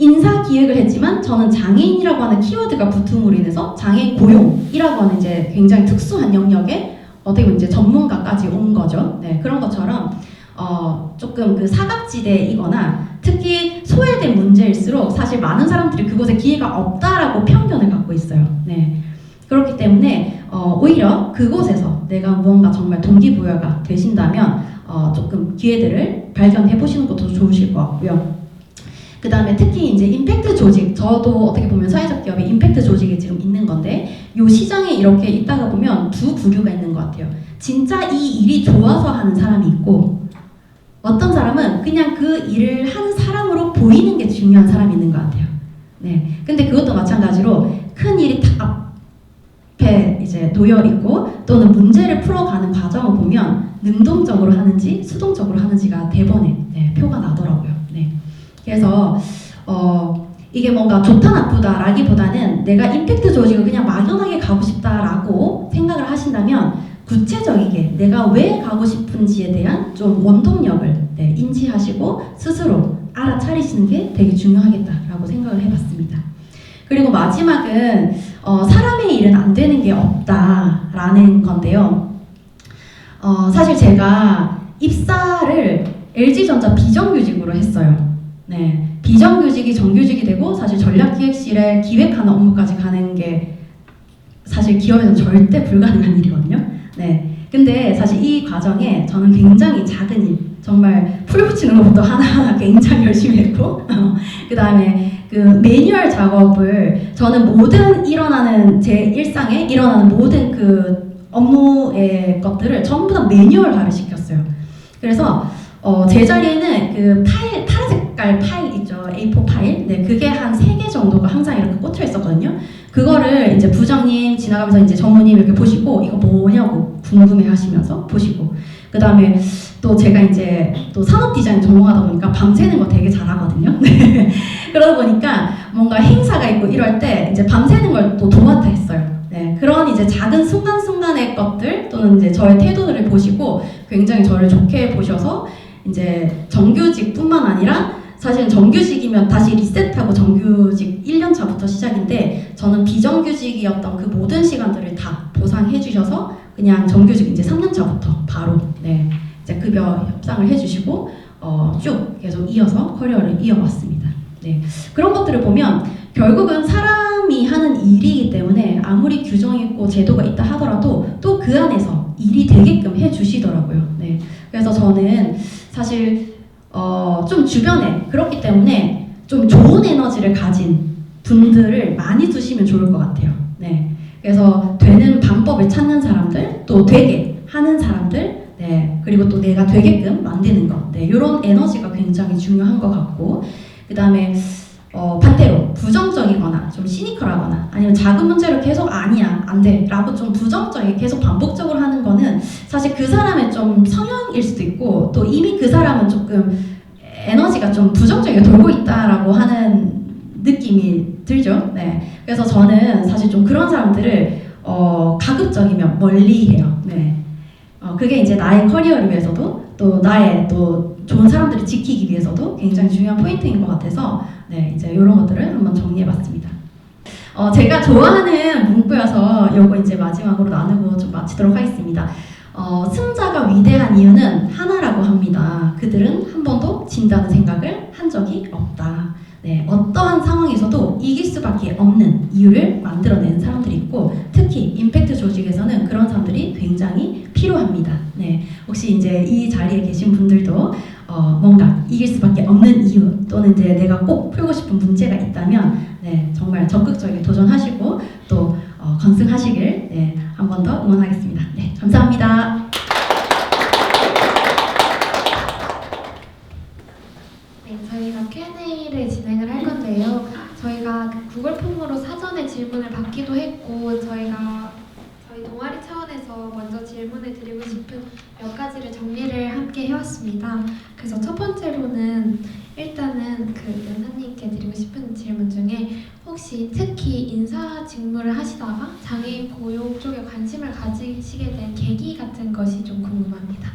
인사 기획을 했지만 저는 장애인이라고 하는 키워드가 붙음으로 인해서 장애인 고용이라고 하는 이제 굉장히 특수한 영역에 어떻게 보면 이제 전문가까지 온 거죠. 그런 것처럼 조금 그 사각지대이거나 특히 소외된 문제일수록 사실 많은 사람들이 그곳에 기회가 없다라고 편견을 갖고 있어요. 그렇기 때문에 오히려 그곳에서 내가 무언가 정말 동기부여가 되신다면 조금 기회들을 발견해 보시는 것도 좋으실 것 같고요. 그 다음에 특히 이제 임팩트 조직, 저도 어떻게 보면 사회적 기업에 임팩트 조직이 지금 있는 건데 이 시장에 이렇게 있다가 보면 두 부류가 있는 것 같아요. 진짜 이 일이 좋아서 하는 사람이 있고 어떤 사람은 그냥 그 일을 하는 사람으로 보이는 게 중요한 사람이 있는 것 같아요. 근데 그것도 마찬가지로 큰 일이 딱 앞에 이제 놓여 있고 또는 문제를 풀어가는 과정을 보면 능동적으로 하는지 수동적으로 하는지가 대번에 표가 나더라고요. 그래서 이게 뭔가 좋다 나쁘다라기보다는 내가 임팩트 조직을 그냥 막연하게 가고 싶다라고 생각을 하신다면 구체적이게 내가 왜 가고 싶은지에 대한 좀 원동력을 인지하시고 스스로 알아차리시는 게 되게 중요하겠다라고 생각을 해봤습니다. 그리고 마지막은 사람의 일은 안 되는 게 없다라는 건데요. 사실 제가 입사를 LG전자 비정규직으로 했어요. 네, 비정규직이 정규직이 되고 사실 전략기획실에 기획하는 업무까지 가는 게 사실 기업에서는 절대 불가능한 일이거든요. 네, 근데 사실 이 과정에 저는 굉장히 작은 일, 정말 풀 붙이는 것부터 하나하나 굉장히 열심히 했고 그 다음에 그 매뉴얼 작업을 저는 모든 일어나는 제 일상에 일어나는 모든 그 업무의 것들을 전부 다 매뉴얼화를 시켰어요. 그래서 제 자리에는 그 파일, 파란 색깔 파일 있죠. A4 파일. 네, 그게 한 3개 정도가 항상 이렇게 꽂혀 있었거든요. 그거를 이제 부장님 지나가면서 이제 전무님 이렇게 보시고 이거 뭐냐고 궁금해 하시면서 보시고 그 다음에 또 제가 이제 또 산업 디자인 전공하다 보니까 밤새는 거 되게 잘하거든요. 그러다 보니까 뭔가 행사가 있고 이럴 때 이제 밤새는 걸 또 도맡아 했어요. 네, 그런 이제 작은 순간순간의 것들 또는 이제 저의 태도들을 보시고 굉장히 저를 좋게 보셔서 이제 정규직뿐만 아니라 사실 정규직이면 다시 리셋하고 정규직 1년 차부터 시작인데 저는 비정규직이었던 그 모든 시간들을 다 보상해 주셔서 그냥 정규직 이제 3년 차부터 바로 네, 이제 급여 협상을 해주시고 쭉 계속 이어서 커리어를 이어왔습니다. 네, 그런 것들을 보면 결국은 사람이 하는 일이기 때문에 아무리 규정이 있고 제도가 있다 하더라도 또 그 안에서 일이 되게끔 해주시더라고요. 네, 그래서 저는 사실 좀 주변에 그렇기 때문에 좀 좋은 에너지를 가진 분들을 많이 두시면 좋을 것 같아요. 네, 그래서 되는 방법을 찾는 사람들, 또 되게 하는 사람들, 네, 그리고 또 내가 되게끔 만드는 것, 네, 이런 에너지가 굉장히 중요한 것 같고, 그 다음에 반대로 부정적이거나 좀 시니컬하거나 아니면 작은 문제를 계속 아니야 안 돼 라고 좀 부정적이게 계속 반복적으로 하는 거는 사실 그 사람의 좀 성향일 수도 있고 또 이미 그 사람은 조금 에너지가 좀 부정적이게 돌고 있다라고 하는 느낌이 들죠. 네, 그래서 저는 사실 좀 그런 사람들을 가급적이면 멀리해요. 네, 그게 이제 나의 커리어를 위해서도 또 나의 또 좋은 사람들을 지키기 위해서도 굉장히 중요한 포인트인 것 같아서 네, 이제 이런 것들을 한번 정리해봤습니다. 제가 좋아하는 문구여서 요거 이제 마지막으로 나누고 좀 마치도록 하겠습니다. 승자가 위대한 이유는 하나라고 합니다. 그들은 한 번도 진다는 생각을 한 적이 없다. 네, 어떠한 상황에서도 이길 수밖에 없는 이유를 만들어낸 사람들이 있고 특히 임팩트 조직에서는 그런 사람들이 굉장히 필요합니다. 네, 혹시 이제 이 자리에 계신 분들도 뭔가 이길 수밖에 없는 이유 또는 이제 내가 꼭 풀고 싶은 문제가 있다면 네, 정말 적극적으로 도전하시고 또 건승하시길 네, 한 번 더 응원하겠습니다. 네, 감사합니다. 네, 저희가 Q&A를 진행을 할 건데요. 저희가 그 구글 폼으로 사전에 질문을 받기도 했고 저희 동아리 차원에서 먼저 질문을 드리고 싶은 몇 가지를 정리를 함께 해왔습니다. 그래서 첫 번째로는 일단은 그 연사님께 드리고 싶은 질문 중에 혹시 특히 인사 직무를 하시다가 장애인 고용 쪽에 관심을 가지시게 된 계기 같은 것이 좀 궁금합니다.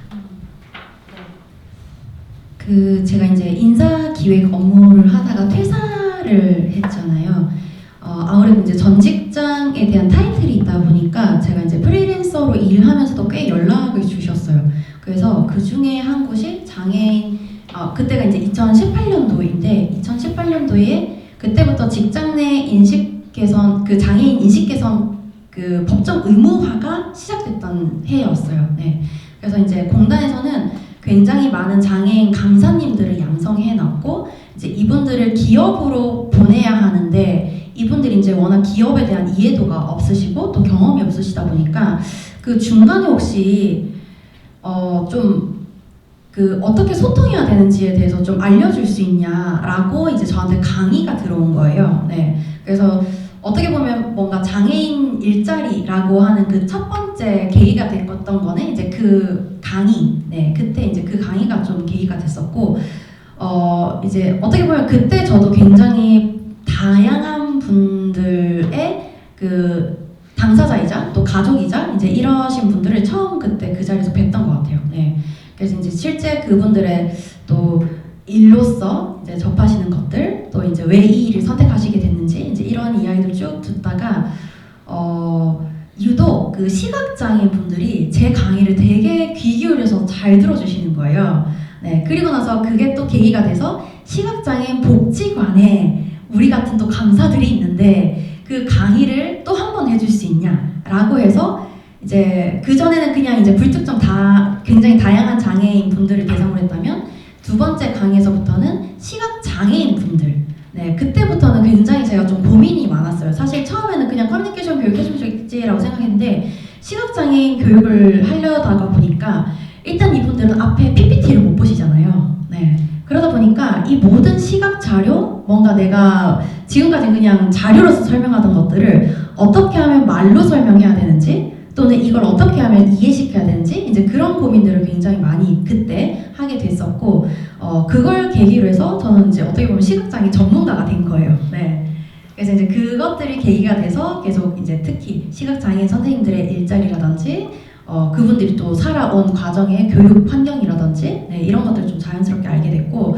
제가 이제 인사 기획 업무를 하다가 퇴사를 했잖아요. 아무래도 이제 전 직장에 대한 타이틀이 있다 보니까 제가 이제 프리랜서로 일하면서도 꽤 연락을 주셨어요. 그래서 그 중에 한 곳이 장애인, 그때가 이제 2018년도인데 2018년도에 그때부터 직장 내 인식 개선, 그 장애인 인식 개선 그 법정 의무화가 시작됐던 해였어요. 네. 그래서 이제 공단에서는 굉장히 많은 장애인 강사님들을 양성해 놨고 이제 이분들을 기업으로 보내야 하는데 이분들이 이제 워낙 기업에 대한 이해도가 없으시고 또 경험이 없으시다 보니까 그 중간에 혹시 좀 그 어떻게 소통해야 되는지에 대해서 좀 알려줄 수 있냐라고 이제 저한테 강의가 들어온 거예요. 네, 그래서 어떻게 보면 뭔가 장애인 일자리라고 하는 그 첫 번째 계기가 됐던 거는 이제 그 강의, 네, 그때 이제 그 강의가 좀 계기가 됐었고, 이제 어떻게 보면 그때 저도 굉장히 다양한 분들의 그 당사자이자 또 가족이자 이제 이러신 분들을 처음 그때 그 자리에서 뵀던 것 같아요. 네. 그래서 이제 실제 그분들의 또 일로서 이제 접하시는 것들, 또 이제 왜 이 일을 선택하시게 됐는지 이제 이런 이야기들 쭉 듣다가 유독 그 시각장애인 분들이 제 강의를 되게 귀 기울여서 잘 들어주시는 거예요. 네. 그리고 나서 그게 또 계기가 돼서 시각장애인 복지관에 우리 같은 또 강사들이 있는데 그 강의를 또 한 번 해줄 수 있냐라고 해서 이제 그 전에는 그냥 이제 불특정 굉장히 다양한 장애인 분들을 대상으로 했다면 두 번째 강의에서부터는 시각 장애인 분들. 네, 그때부터는 굉장히 제가 좀 고민이 많았어요. 사실 처음에는 그냥 커뮤니케이션 교육 해주면 좋겠지라고 생각했는데 시각 장애인 교육을 하려다가 보니까 일단 이분들은 앞에 PPT를 못 보시잖아요. 네. 그러다 보니까 이 모든 시각 자료, 뭔가 내가 지금까지 그냥 자료로서 설명하던 것들을 어떻게 하면 말로 설명해야 되는지 또는 이걸 어떻게 하면 이해시켜야 되는지 이제 그런 고민들을 굉장히 많이 그때 하게 됐었고 그걸 계기로 해서 저는 이제 어떻게 보면 시각장애 전문가가 된 거예요. 네. 그래서 이제 그것들이 계기가 돼서 계속 이제 특히 시각장애인 선생님들의 일자리라든지 그분들이 또 살아온 과정의 교육 환경이라든지 네, 이런 것들을 좀 자연스럽게 알게 됐고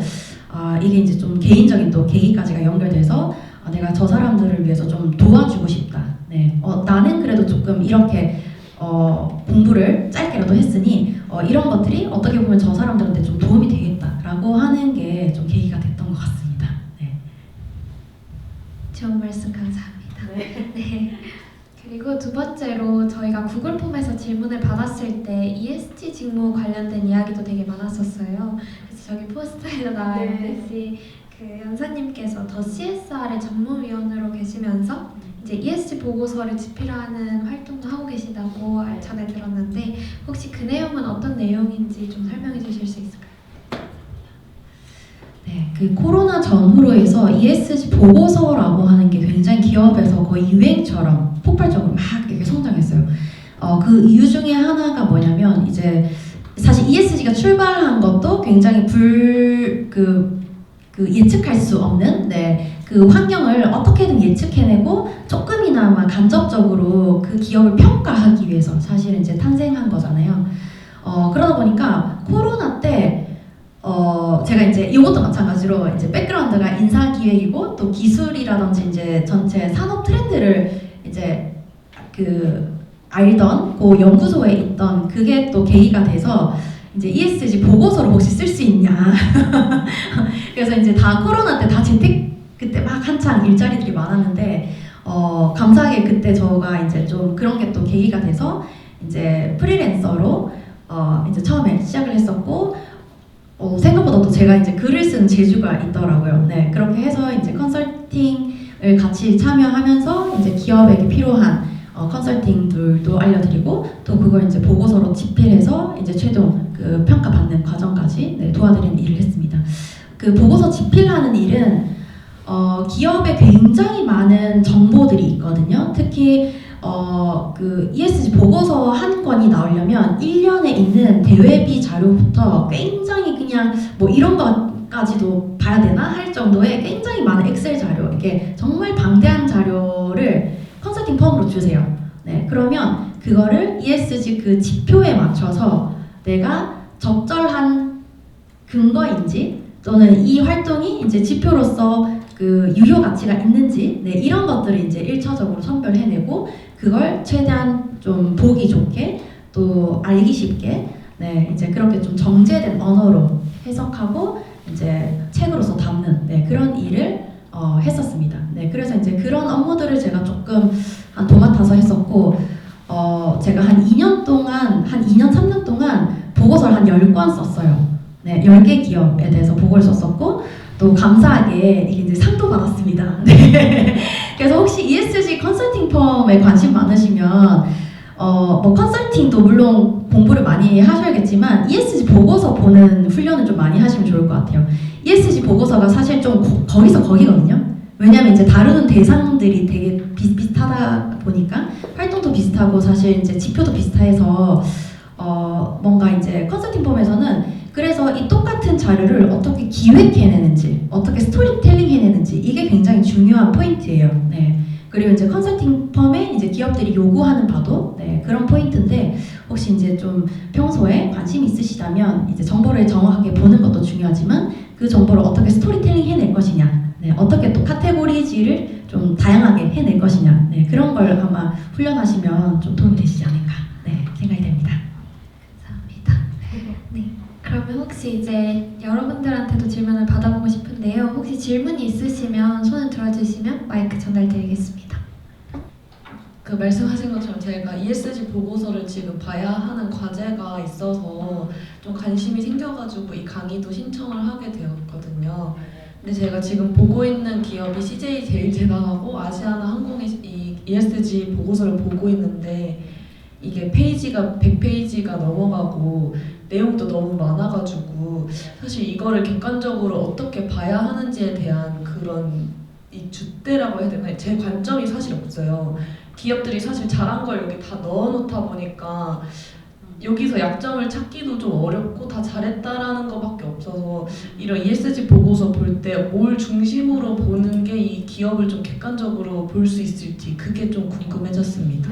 이게 이제 좀 개인적인 또 계기까지가 연결돼서 내가 저 사람들을 위해서 좀 도와주고 싶다. 네, 나는 그래도 조금 이렇게 공부를 짧게라도 했으니 이런 것들이 어떻게 보면 저 사람들한테 좀 도움이 되겠다라고 하는 게 좀 계기가 됐던 것 같습니다. 네. 좋은 말씀 감사합니다. 네. 그리고 두 번째로 저희가 구글 폼에서 질문을 받았을 때 ESG 직무 관련된 이야기도 되게 많았었어요. 그래서 저기 포스터에도 나와 있듯이 그 연사님께서 더 CSR의 전무위원으로 계시면서 이제 ESG 보고서를 집필하는 활동도 하고 계시다고 전에 들었는데 혹시 그 내용은 어떤 내용인지 좀 설명해 주실 수 있을까요? 네, 그 코로나 전후로 해서 ESG 보고서라고 하는 게 굉장히 기업에서 거의 유행처럼 폭발적으로 막 이렇게 성장했어요. 그 이유 중에 하나가 뭐냐면 이제 사실 ESG가 출발한 것도 굉장히 예측할 수 없는 그 환경을 어떻게든 예측해내고 조금이나마 간접적으로 그 기업을 평가하기 위해서 사실은 이제 탄생한 거잖아요. 그러다 보니까 코로나 때 제가 이제 이것도 마찬가지로 이제 백그라운드가 인사기획이고 또 기술이라든지 이제 전체 산업 트렌드를 이제 알던 그 연구소에 있던 그게 또 계기가 돼서 이제 ESG 보고서를 혹시 쓸 수 있냐. 그래서 이제 다 코로나 때 다 재택 그때 막 한창 일자리들이 많았는데 감사하게 그때 저가 이제 좀 그런 게 또 계기가 돼서 이제 프리랜서로 이제 처음에 시작을 했었고 생각보다 또 제가 이제 글을 쓰는 재주가 있더라고요. 네, 그렇게 해서 이제 컨설팅을 같이 참여하면서 이제 기업에게 필요한 컨설팅들도 알려드리고 또 그걸 이제 보고서로 집필해서 이제 최종 그 평가받는 과정까지 도와드리는 일을 했습니다. 그 보고서 집필하는 일은 기업에 굉장히 많은 정보들이 있거든요. 특히 그 ESG 보고서 한 권이 나오려면 1년에 있는 대외비 자료부터 굉장히 그냥 뭐 이런 것까지도 봐야 되나 할 정도의 굉장히 많은 엑셀 자료, 이렇게 정말 방대한 자료를 컨설팅 펌으로 주세요. 네, 그러면 그거를 ESG 그 지표에 맞춰서 내가 적절한 근거인지 또는 이 활동이 이제 지표로서 그 유효 가치가 있는지 이런 것들을 이제 1차적으로 선별해내고 그걸 최대한 좀 보기 좋게 또 알기 쉽게 이제 그렇게 좀 정제된 언어로 해석하고 이제 책으로서 담는 그런 일을 했었습니다. 그래서 이제 그런 업무들을 제가 조금 도맡아서 했었고 제가 한 2년 동안 한 2년 3년 동안 보고서를 한 10권 썼어요. 10개 기업에 대해서 보고를 썼었고 또 감사하게 이게 이제 상도 받았습니다. 그래서 혹시 ESG 컨설팅 펌에 관심 많으시면 뭐 컨설팅도 물론 공부를 많이 하셔야겠지만 ESG 보고서 보는 훈련을 좀 많이 하시면 좋을 것 같아요. ESG 보고서가 사실 좀 거기서 거기거든요. 왜냐면 이제 다루는 대상들이 되게 비슷하다 보니까 활동도 비슷하고 사실 이제 지표도 비슷해서 뭔가 이제 컨설팅 펌에서는 그래서 이 똑같은 자료를 어떻게 기획해내는지, 어떻게 스토리텔링 해내는지 이게 굉장히 중요한 포인트예요. 네. 그리고 이제 컨설팅 펌에 이제 기업들이 요구하는 바도 네, 그런 포인트인데 혹시 이제 좀 평소에 관심이 있으시다면 이제 정보를 정확하게 보는 것도 중요하지만 그 정보를 어떻게 스토리텔링 해낼 것이냐, 네, 어떻게 또 카테고리지를 좀 다양하게 해낼 것이냐, 네, 그런 걸 아마 훈련하시면 좀 도움이 되시지 않을까 네, 생각이 됩니다. 감사합니다. 네. 그러면 혹시 이제 여러분들한테도 질문을 받아보고 싶은데요. 혹시 질문이 있으시면 손을 들어주시면 마이크 전달드리겠습니다. 그 말씀하신 것처럼 제가 ESG 보고서를 지금 봐야 하는 과제가 있어서 좀 관심이 생겨가지고 이 강의도 신청을 하게 되었거든요. 근데 제가 지금 보고 있는 기업이 CJ 제일제당하고 아시아나 항공의 이 ESG 보고서를 보고 있는데 이게 페이지가 100페이지가 넘어가고 내용도 너무 많아가지고 사실 이거를 객관적으로 어떻게 봐야 하는지에 대한 그런 이 줏대라고 해야 되나? 제 관점이 사실 없어요. 기업들이 사실 잘한 걸 여기 다 넣어놓다 보니까 여기서 약점을 찾기도 좀 어렵고 다 잘했다라는 것밖에 없어서 이런 ESG 보고서 볼 때 뭘 중심으로 보는 게 이 기업을 좀 객관적으로 볼 수 있을지 그게 좀 궁금해졌습니다.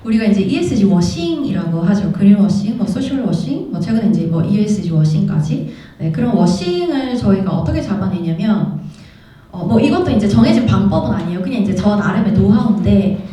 우리가 이제 ESG 워싱이라고 하죠. 그린 워싱, 뭐 소셜 워싱, 뭐 최근에 이제 뭐 ESG 워싱까지 네, 그런 워싱을 저희가 어떻게 잡아내냐면 뭐 이것도 이제 정해진 방법은 아니에요. 그냥 이제 저 나름의 노하우인데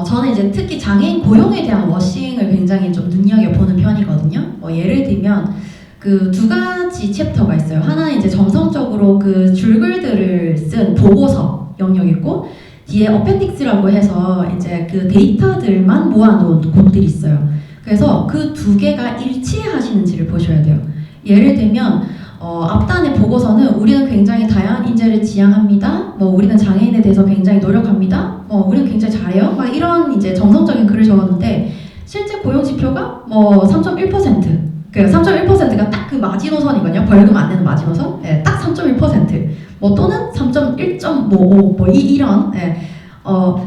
저는 이제 특히 장애인 고용에 대한 워싱을 굉장히 좀 눈여겨보는 편이거든요. 예를 들면 그 두 가지 챕터가 있어요. 하나는 이제 정성적으로 그 줄글들을 쓴 보고서 영역 있고 뒤에 어펜딕스라고 해서 이제 그 데이터들만 모아놓은 곳들이 있어요. 그래서 그 두 개가 일치하시는지를 보셔야 돼요. 예를 들면 앞단의 보고서는 우리는 굉장히 다양한 인재를 지향합니다. 뭐 우리는 장애인에 대해서 굉장히 노력합니다. 우리는 굉장히 잘해요. 막 이런 이제 정성적인 글을 적었는데 실제 고용 지표가 뭐 3.1%. 그 3.1%가 딱 그 마지노선이거든요. 벌금 안 내는 마지노선. 네, 딱 3.1%. 뭐 또는 3.1.55 뭐 이런. 네.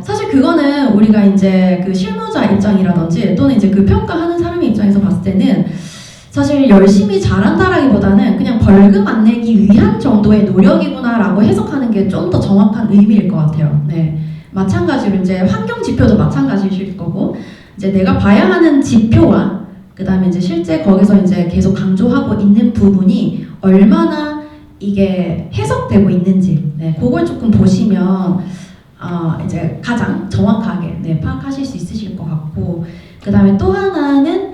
사실 그거는 우리가 이제 그 실무자 입장이라든지 또는 이제 그 평가하는 사람의 입장에서 봤을 때는 사실 열심히 잘한다라기보다는 그냥 벌금 안 내기 위한 정도의 노력이구나라고 해석하는 게 좀 더 정확한 의미일 것 같아요. 네. 마찬가지로 이제 환경 지표도 마찬가지일 거고 이제 내가 봐야 하는 지표와 그 다음에 이제 실제 거기서 이제 계속 강조하고 있는 부분이 얼마나 이게 해석되고 있는지 네, 그걸 조금 보시면 이제 가장 정확하게 네, 파악하실 수 있으실 것 같고 그 다음에 또 하나는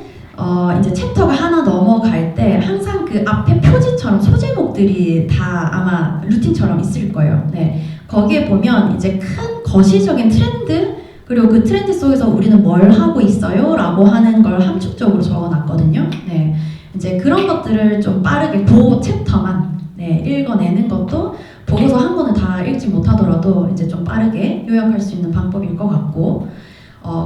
이제 챕터가 하나 넘어갈 때 항상 그 앞에 표지처럼 소제목들이 다 아마 루틴처럼 있을 거예요. 네, 거기에 보면 이제 큰 거시적인 트렌드 그리고 그 트렌드 속에서 우리는 뭘 하고 있어요? 라고 하는 걸 함축적으로 적어놨거든요. 네, 이제 그런 것들을 좀 빠르게 그 챕터만 네, 읽어내는 것도 보고서 한 권을 다 읽지 못하더라도 이제 좀 빠르게 요약할 수 있는 방법일 것 같고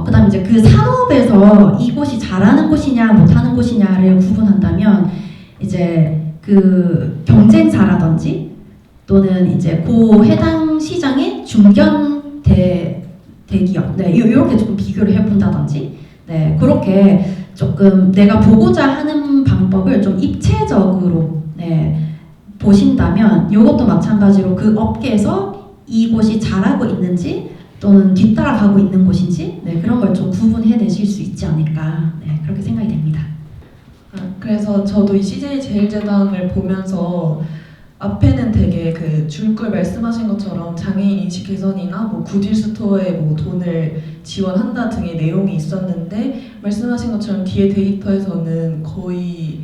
그 다음에 이제 그 산업에서 이곳이 잘하는 곳이냐 못하는 곳이냐를 구분한다면 이제 그 경쟁사라든지 또는 이제 그 해당 시장의 중견 대기업 네, 이렇게 조금 비교를 해본다든지 네, 그렇게 조금 내가 보고자 하는 방법을 좀 입체적으로 네, 보신다면 이것도 마찬가지로 그 업계에서 이곳이 잘하고 있는지 또는 뒤따라가고 있는 곳인지 네, 그런 걸 좀 구분해내실 수 있지 않을까 네, 그렇게 생각이 됩니다. 그래서 저도 이 CJ 제일제당을 보면서 앞에는 되게 그 줄글 말씀하신 것처럼 장애인 인식 개선이나 뭐 굿윌 스토어에 뭐 돈을 지원한다 등의 내용이 있었는데 말씀하신 것처럼 뒤에 데이터에서는 거의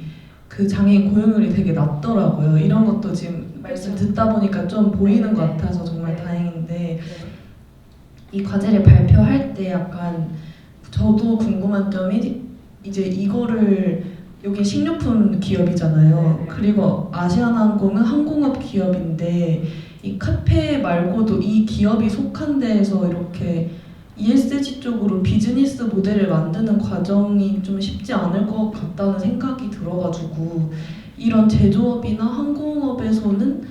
그 장애인 고용률이 되게 낮더라고요. 이런 것도 지금 말씀 듣다 보니까 좀 보이는 것 같아서 정말 다행인데 이 과제를 발표할 때 약간 저도 궁금한 점이 이제 이거를 여기 식료품 기업이잖아요. 그리고 아시아나항공은 항공업 기업인데 이 카페 말고도 이 기업이 속한 데에서 이렇게 ESG 쪽으로 비즈니스 모델을 만드는 과정이 좀 쉽지 않을 것 같다는 생각이 들어가지고 이런 제조업이나 항공업에서는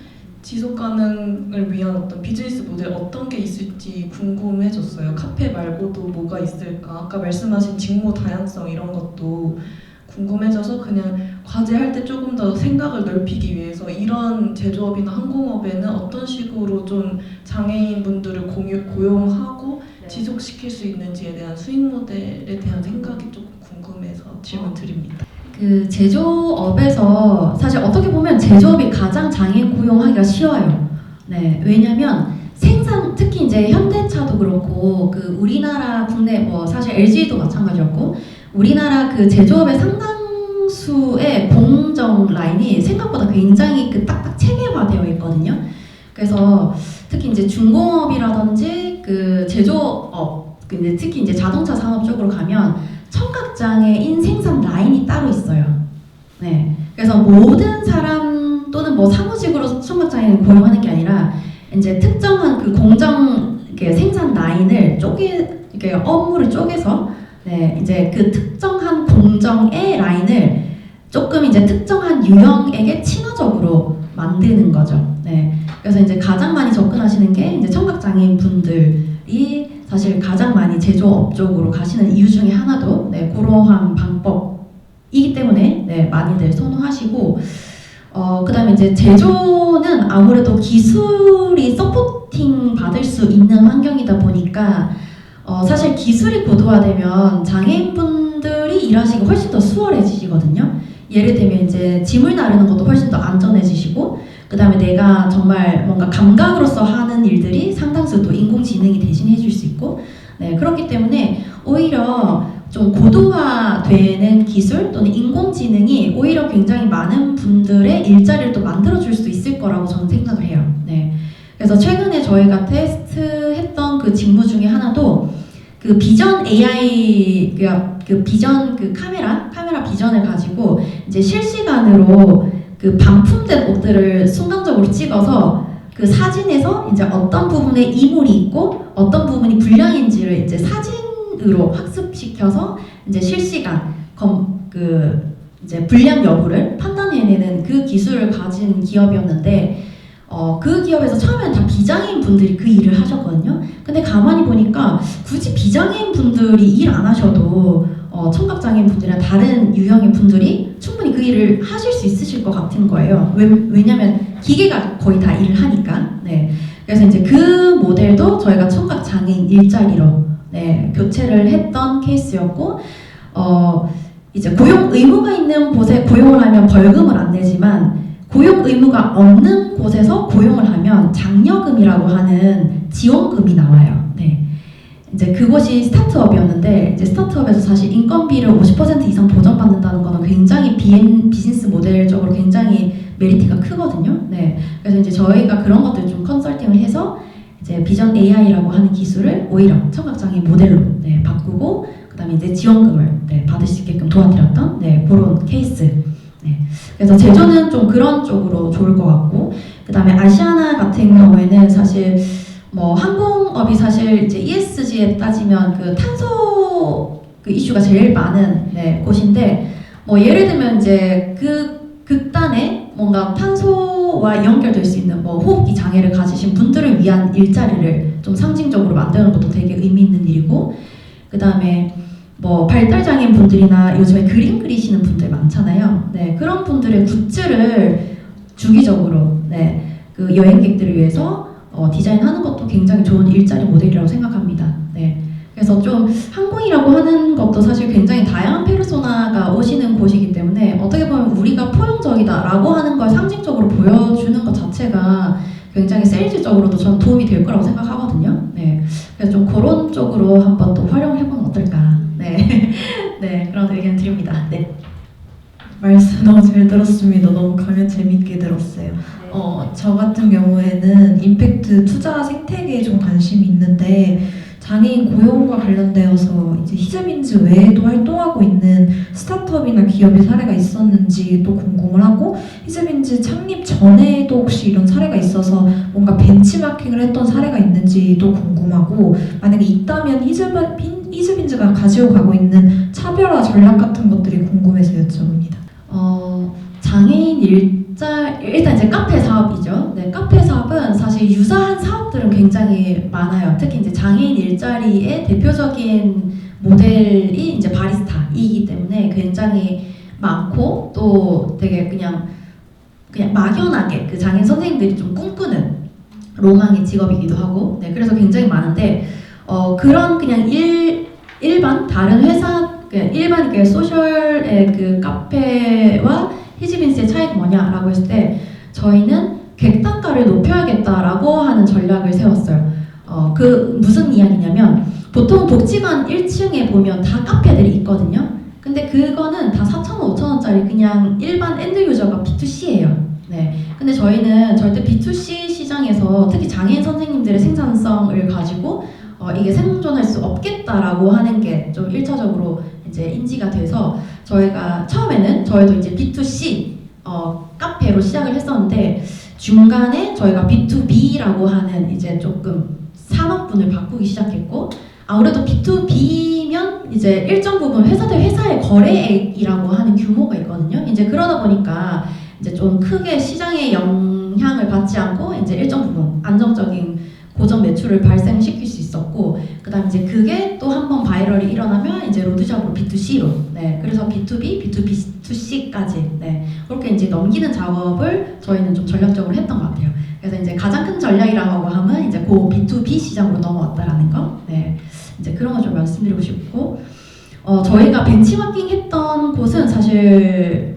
지속 가능을 위한 어떤 비즈니스 모델 어떤 게 있을지 궁금해졌어요. 카페 말고도 뭐가 있을까? 아까 말씀하신 직무 다양성 이런 것도 궁금해져서 그냥 과제할 때 조금 더 생각을 넓히기 위해서 이런 제조업이나 항공업에는 어떤 식으로 좀 장애인분들을 고용하고 지속시킬 수 있는지에 대한 수익 모델에 대한 생각이 조금 궁금해서 질문 드립니다. 그 제조업에서 사실 어떻게 보면 제조업이 가장 장애인 고용하기가 쉬워요. 네, 왜냐면 생산, 특히 이제 현대차도 그렇고 그 우리나라 국내 뭐 사실 LG도 마찬가지였고 우리나라 그 제조업의 상당수의 공정 라인이 생각보다 굉장히 그 딱딱 체계화되어 있거든요. 그래서 특히 이제 중공업이라든지 그 제조업, 근데 특히 이제 자동차 산업 쪽으로 가면 청각장애인 생산 라인이 따로 있어요. 네, 그래서 모든 사람 또는 뭐 사무직으로 청각장애인 고용하는 게 아니라 이제 특정한 그 공정 생산 라인을 이렇게 업무를 쪼개서 네, 이제 그 특정한 공정의 라인을 조금 이제 특정한 유형에게 친화적으로 만드는 거죠. 네, 그래서 이제 가장 많이 접근하시는 게 이제 청각장애인 분들이 사실 가장 많이 제조업 쪽으로 가시는 이유 중에 하나도 네, 그러한 방법이기 때문에 네, 많이들 선호하시고 그다음에 이제 제조는 아무래도 기술이 서포팅 받을 수 있는 환경이다 보니까 사실 기술이 고도화되면 장애인분들이 일하시기 훨씬 더 수월해지시거든요. 예를 들면 이제 짐을 나르는 것도 훨씬 더 안전해지시고 그다음에 내가 정말 뭔가 감각으로서 하는 일들이 상당수 또 인공지능이 대신해 줄 수 있고 네, 그렇기 때문에 오히려 좀 고도화되는 기술 또는 인공지능이 오히려 굉장히 많은 분들의 일자리를 또 만들어줄 수 있을 거라고 저는 생각을 해요. 네. 그래서 최근에 저희가 테스트했던 그 직무 중에 하나도 그 비전 AI, 그 비전 그 카메라 비전을 가지고 이제 실시간으로 그 반품된 옷들을 순간적으로 찍어서 그 사진에서 이제 어떤 부분에 이물이 있고 어떤 부분이 불량인지를 이제 사진으로 학습시켜서 이제 실시간 이제 불량 여부를 판단해내는 그 기술을 가진 기업이었는데 그 기업에서 처음에는 다 비장애인 분들이 그 일을 하셨거든요. 근데 가만히 보니까 굳이 비장애인 분들이 일 안 하셔도 청각장애인 분들이나 다른 유형의 분들이 충분히 그 일을 하실 수 있으실 것 같은 거예요. 왜냐면 기계가 거의 다 일을 하니까. 네. 그래서 이제 그 모델도 저희가 청각장애인 일자리로 네, 교체를 했던 케이스였고 이제 고용 의무가 있는 곳에 고용을 하면 벌금을 안 내지만 고용 의무가 없는 곳에서 고용을 하면 장려금이라고 하는 지원금이 나와요. 네. 이제 그곳이 스타트업이었는데 이제 스타트업에서 사실 인건비를 50% 이상 보전받는다는 거는 굉장히 비즈니스 모델적으로 굉장히 메리트가 크거든요. 네. 그래서 이제 저희가 그런 것들 좀 컨설팅을 해서 이제 비전 AI라고 하는 기술을 오히려 청각장애 모델로 네, 바꾸고 그다음에 이제 지원금을 네, 받을 수 있게끔 도와드렸던 네, 그런 케이스. 네. 그래서 제조는 좀 그런 쪽으로 좋을 것 같고 그다음에 아시아나 같은 경우에는 사실 뭐 항공업이 사실 이제 ESG에 따지면 그 탄소 그 이슈가 제일 많은 네, 곳인데 뭐 예를 들면 이제 그 극단에 뭔가 탄소와 연결될 수 있는 뭐 호흡기 장애를 가지신 분들을 위한 일자리를 좀 상징적으로 만드는 것도 되게 의미 있는 일이고 그다음에 뭐 발달장애인 분들이나 요즘에 그림 그리시는 분들 많잖아요. 네, 그런 분들의 굿즈를 주기적으로 네, 그 여행객들을 위해서 디자인하는 것도 굉장히 좋은 일자리 모델이라고 생각합니다. 네, 그래서 좀 항공이라고 하는 것도 사실 굉장히 다양한 페르소나가 오시는 곳이기 때문에 어떻게 보면 우리가 포용적이다라고 하는 걸 상징적으로 보여주는 것 자체가 굉장히 세일즈적으로도 저는 도움이 될 거라고 생각하거든요. 네, 그래서 좀 그런 쪽으로 한번 또 활용해보면 어떨까. 네, 네 그런 의견 드립니다. 네. 말씀 너무 잘 들었습니다. 너무 강연 재밌게 들었어요. 저 같은 경우에는 임팩트 투자 생태계에 좀 관심이 있는데 장애인 고용과 관련되어서 이제 히즈민즈 외에도 활동하고 있는 스타트업이나 기업의 사례가 있었는지 또 궁금을 하고 히즈민즈 창립 전에도 혹시 이런 사례가 있어서 뭔가 벤치마킹을 했던 사례가 있는지도 궁금하고 만약에 있다면 히즈민즈가 가지고 가고 있는 차별화 전략 같은 것들이 궁금해서 여쭤봅니다. 장애인 일단 이제 카페 사업이죠. 네, 카페 사업은 사실 유사한 사업들은 굉장히 많아요. 특히 이제 장애인 일자리의 대표적인 모델이 이제 바리스타이기 때문에 굉장히 많고 또 또 되게 그냥 막연하게 그 장애인 선생님들이 좀 꿈꾸는 로망의 직업이기도 하고, 네, 그래서 굉장히 많은데 그런 그냥 일반 다른 회사 그냥 일반 그 소셜의 그 카페와 히지빈스의 차이가 뭐냐라고 했을 때 저희는 객단가를 높여야겠다라고 하는 전략을 세웠어요. 그 무슨 이야기냐면 보통 복지관 1층에 보면 다 카페들이 있거든요. 근데 그거는 다 4,000원, 5,000원짜리 그냥 일반 엔드 유저가 B2C예요. 네. 근데 저희는 절대 B2C 시장에서 특히 장애인 선생님들의 생산성을 가지고 이게 생존할 수 없겠다라고 하는 게 좀 1차적으로 이제 인지가 돼서 저희가 처음에는 저희도 이제 B2C 카페로 시작을 했었는데 중간에 저희가 B2B라고 하는 이제 조금 산업군을 바꾸기 시작했고 아무래도 B2B면 이제 일정 부분 회사 대 회사의 거래액이라고 하는 규모가 있거든요. 이제 그러다 보니까 이제 좀 크게 시장의 영향을 받지 않고 이제 일정 부분 안정적인 고정 매출을 발생시킬 수 있었고 그다음 이제 그게 또 한 번 바이럴이 일어나면 이제 로드샵으로 B2C로 네 그래서 B2B, B2B2C까지 네 그렇게 이제 넘기는 작업을 저희는 좀 전략적으로 했던 것 같아요. 그래서 이제 가장 큰 전략이라고 하면 이제 그 B2B 시장으로 넘어왔다라는 거 네 이제 그런 거 좀 말씀드리고 싶고 저희가 벤치마킹 했던 곳은 사실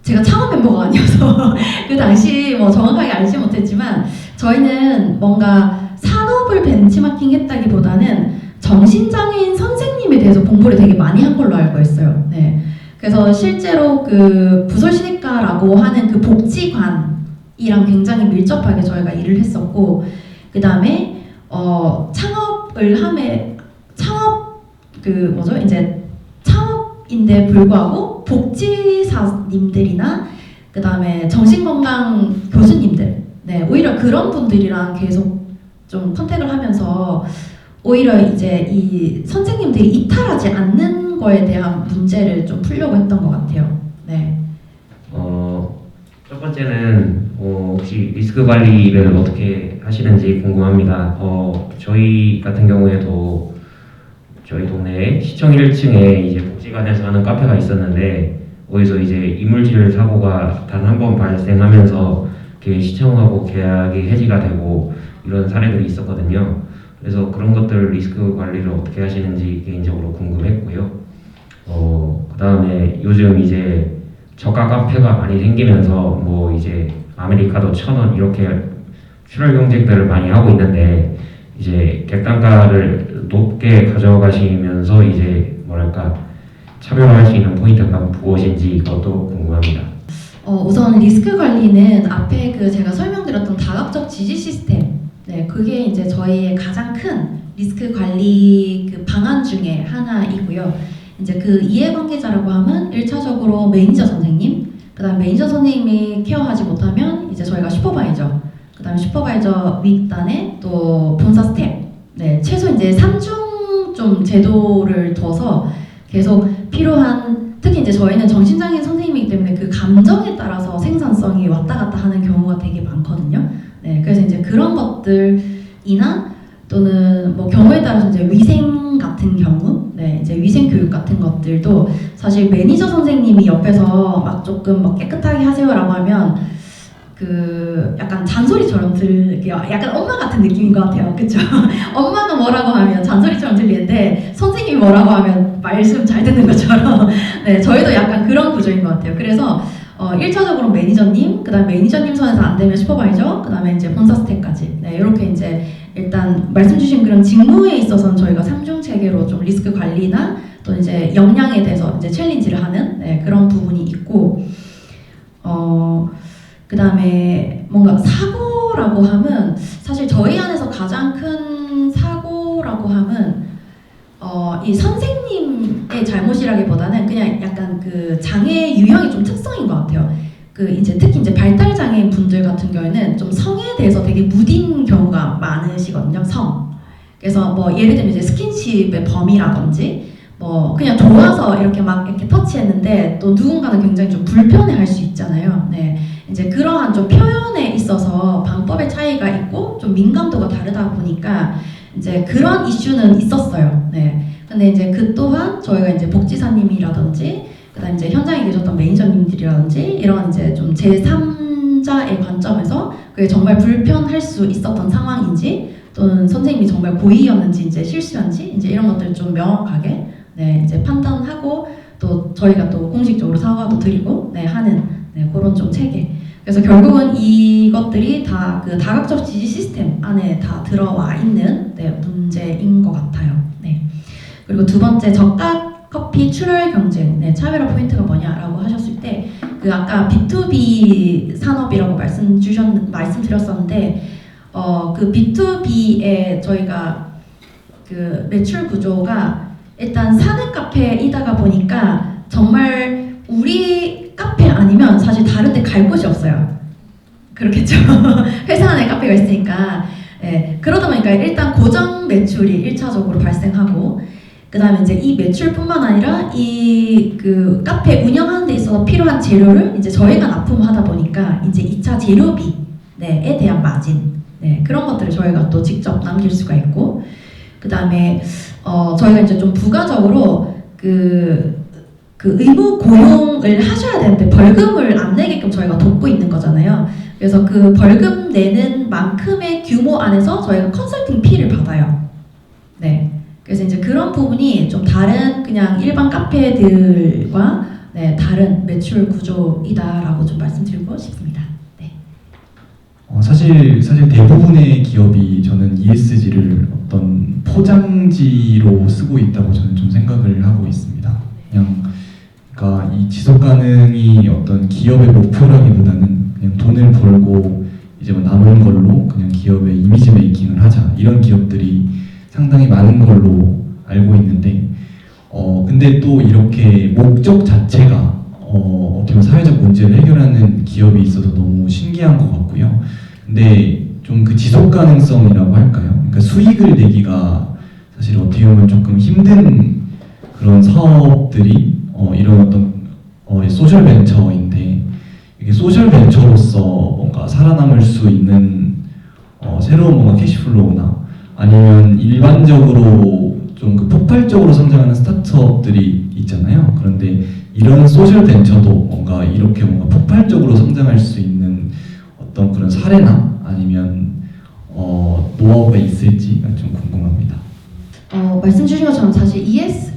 제가 창업 멤버가 아니어서 그 당시 뭐 정확하게 알지 못했지만 저희는 뭔가 산업을 벤치마킹 했다기보다는 정신장애인 선생님에 대해서 공부를 되게 많이 한 걸로 알고 있어요. 네. 그래서 실제로 그 부설신입가라고 하는 그 복지관이랑 굉장히 밀접하게 저희가 일을 했었고 그 다음에 창업을 함에 창업 그 뭐죠 이제 창업인데 불구하고 복지사님들이나 그 다음에 정신건강 교수님들 네 오히려 그런 분들이랑 계속 좀 컨택을 하면서 오히려 이제 이 선생님들이 이탈하지 않는 거에 대한 문제를 좀 풀려고 했던 것 같아요. 네. 첫 번째는 혹시 리스크 관리를 어떻게 하시는지 궁금합니다. 저희 같은 경우에도 저희 동네에 시청 1층에 이제 복지관에서 하는 카페가 있었는데 거기서 이제 이물질 사고가 단 한 번 발생하면서 시청하고 계약이 해지가 되고 이런 사례들이 있었거든요. 그래서 그런 것들 리스크 관리를 어떻게 하시는지 개인적으로 궁금했고요. 그 다음에 요즘 이제 저가 카페가 많이 생기면서 뭐 이제 아메리카노 1,000원 이렇게 출혈 경쟁들을 많이 하고 있는데 이제 객단가를 높게 가져가시면서 이제 뭐랄까 차별화할 수 있는 포인트가 무엇인지 그것도 궁금합니다. 우선 리스크 관리는 앞에 그 제가 설명드렸던 다각적 지지 시스템 네 그게 이제 저희의 가장 큰 리스크 관리 그 방안 중에 하나이고요. 이제 그 이해관계자라고 하면 1차적으로 매니저 선생님, 그 다음 매니저 선생님이 케어하지 못하면 이제 저희가 슈퍼바이저, 그 다음에 슈퍼바이저 윗단에 또 본사 스텝, 네 최소 이제 3중 좀 제도를 둬서 계속 필요한 특히 이제 저희는 정신장애인 선생님이기 때문에 그 감정에 따라서 생산성이 왔다 갔다 하는 경우가 되게 많거든요. 네 그래서 이제 그런 것들이나 또는 뭐 경우에 따라서 이제 위생 같은 경우, 네 이제 위생 교육 같은 것들도 사실 매니저 선생님이 옆에서 막 조금 막 깨끗하게 하세요라고 하면 그 약간 잔소리처럼 들게요. 약간 엄마 같은 느낌인 것 같아요, 그렇죠? 엄마가 뭐라고 하면 잔소리처럼 들리는데 선생님이 뭐라고 하면 말씀 잘 듣는 것처럼, 네 저희도 약간 그런 구조인 것 같아요. 그래서 1차적으로 매니저님, 그다음 매니저님 선에서 안 되면 슈퍼바이저, 그다음에 이제 본사 스텝까지, 네 이렇게 이제 일단 말씀 주신 그런 직무에 있어서는 저희가 3중 체계로 좀 리스크 관리나 또 이제 역량에 대해서 이제 챌린지를 하는 네, 그런 부분이 있고, 그 다음에 뭔가 사고라고 하면 사실 저희 안에서 가장 큰 사고라고 하면 이 선생님의 잘못이라기보다는 그냥 약간 그 장애 유형이 좀 특성인 것 같아요. 그 이제 특히 이제 발달 장애인 분들 같은 경우에는 좀 성에 대해서 되게 무딘 경우가 많으시거든요. 성. 그래서 뭐 예를 들면 이제 스킨십의 범위라든지 뭐 그냥 좋아서 이렇게 막 이렇게 터치했는데 또 누군가는 굉장히 좀 불편해할 수 있잖아요. 네. 이제 그러한 좀 표현에 있어서 방법의 차이가 있고 좀 민감도가 다르다 보니까 이제 그런 이슈는 있었어요. 네. 근데 이제 그 또한 저희가 이제 복지사님이라든지 그다음에 그다음 이제 현장에 계셨던 매니저님들이라든지 이런 이제 좀 제3자의 관점에서 그게 정말 불편할 수 있었던 상황인지 또는 선생님이 정말 고의였는지 이제 실수였는지 이제 이런 것들 좀 명확하게 네, 이제 판단하고 또 저희가 또 공식적으로 사과도 드리고 네, 하는 네, 그런 좀 체계. 그래서 결국은 이것들이 다 그 다각적 지지 시스템 안에 다 들어와 있는 네, 문제인 것 같아요. 네. 그리고 두 번째 저가 커피 출혈 경쟁. 네, 차별화 포인트가 뭐냐라고 하셨을 때 그 아까 B2B 산업이라고 말씀드렸었는데 그 B2B에 저희가 그 매출 구조가 일단 사는 카페이다가 보니까 정말 우리 카페 아니면 사실 다른 데 갈 곳이 없어요. 그렇겠죠. 회사 안에 카페가 있으니까. 네, 그러다 보니까 일단 고정 매출이 1차적으로 발생하고 그 다음에 이제 이 매출뿐만 아니라 이 그 카페 운영하는 데 있어서 필요한 재료를 이제 저희가 납품하다 보니까 이제 2차 재료비에 대한 마진 네, 그런 것들을 저희가 또 직접 남길 수가 있고 그 다음에 저희가 이제 좀 부가적으로 그 의무 고용을 하셔야 되는데 벌금을 안 내게끔 저희가 돕고 있는 거잖아요. 그래서 그 벌금 내는 만큼의 규모 안에서 저희가 컨설팅 피를 받아요. 네. 그래서 이제 그런 부분이 좀 다른 그냥 일반 카페들과 네, 다른 매출 구조이다라고 좀 말씀드리고 싶습니다. 네. 사실 대부분의 기업이 저는 ESG를 어떤 포장지로 쓰고 있다고 저는 좀 생각을 하고 있습니다. 그러니까 이 지속 가능이 어떤 기업의 목표라기보다는 그냥 돈을 벌고 이제 뭐 남은 걸로 그냥 기업의 이미지 메이킹을 하자 이런 기업들이 상당히 많은 걸로 알고 있는데 근데 또 이렇게 목적 자체가 어떻게 보면 사회적 문제를 해결하는 기업이 있어서 너무 신기한 것 같고요. 근데 좀 그 지속 가능성이라고 할까요? 그러니까 수익을 내기가 사실 어떻게 보면 조금 힘든 그런 사업들이 이런 어떤 소셜 벤처인데 이게 소셜 벤처로서 뭔가 살아남을 수 있는 새로운 뭔가 캐시플로우나 아니면 일반적으로 좀 그 폭발적으로 성장하는 스타트업들이 있잖아요. 그런데 이런 소셜 벤처도 뭔가 이렇게 뭔가 폭발적으로 성장할 수 있는 어떤 그런 사례나 아니면 노하우가 있을지가 좀 궁금합니다. 말씀 주신 것처럼 사실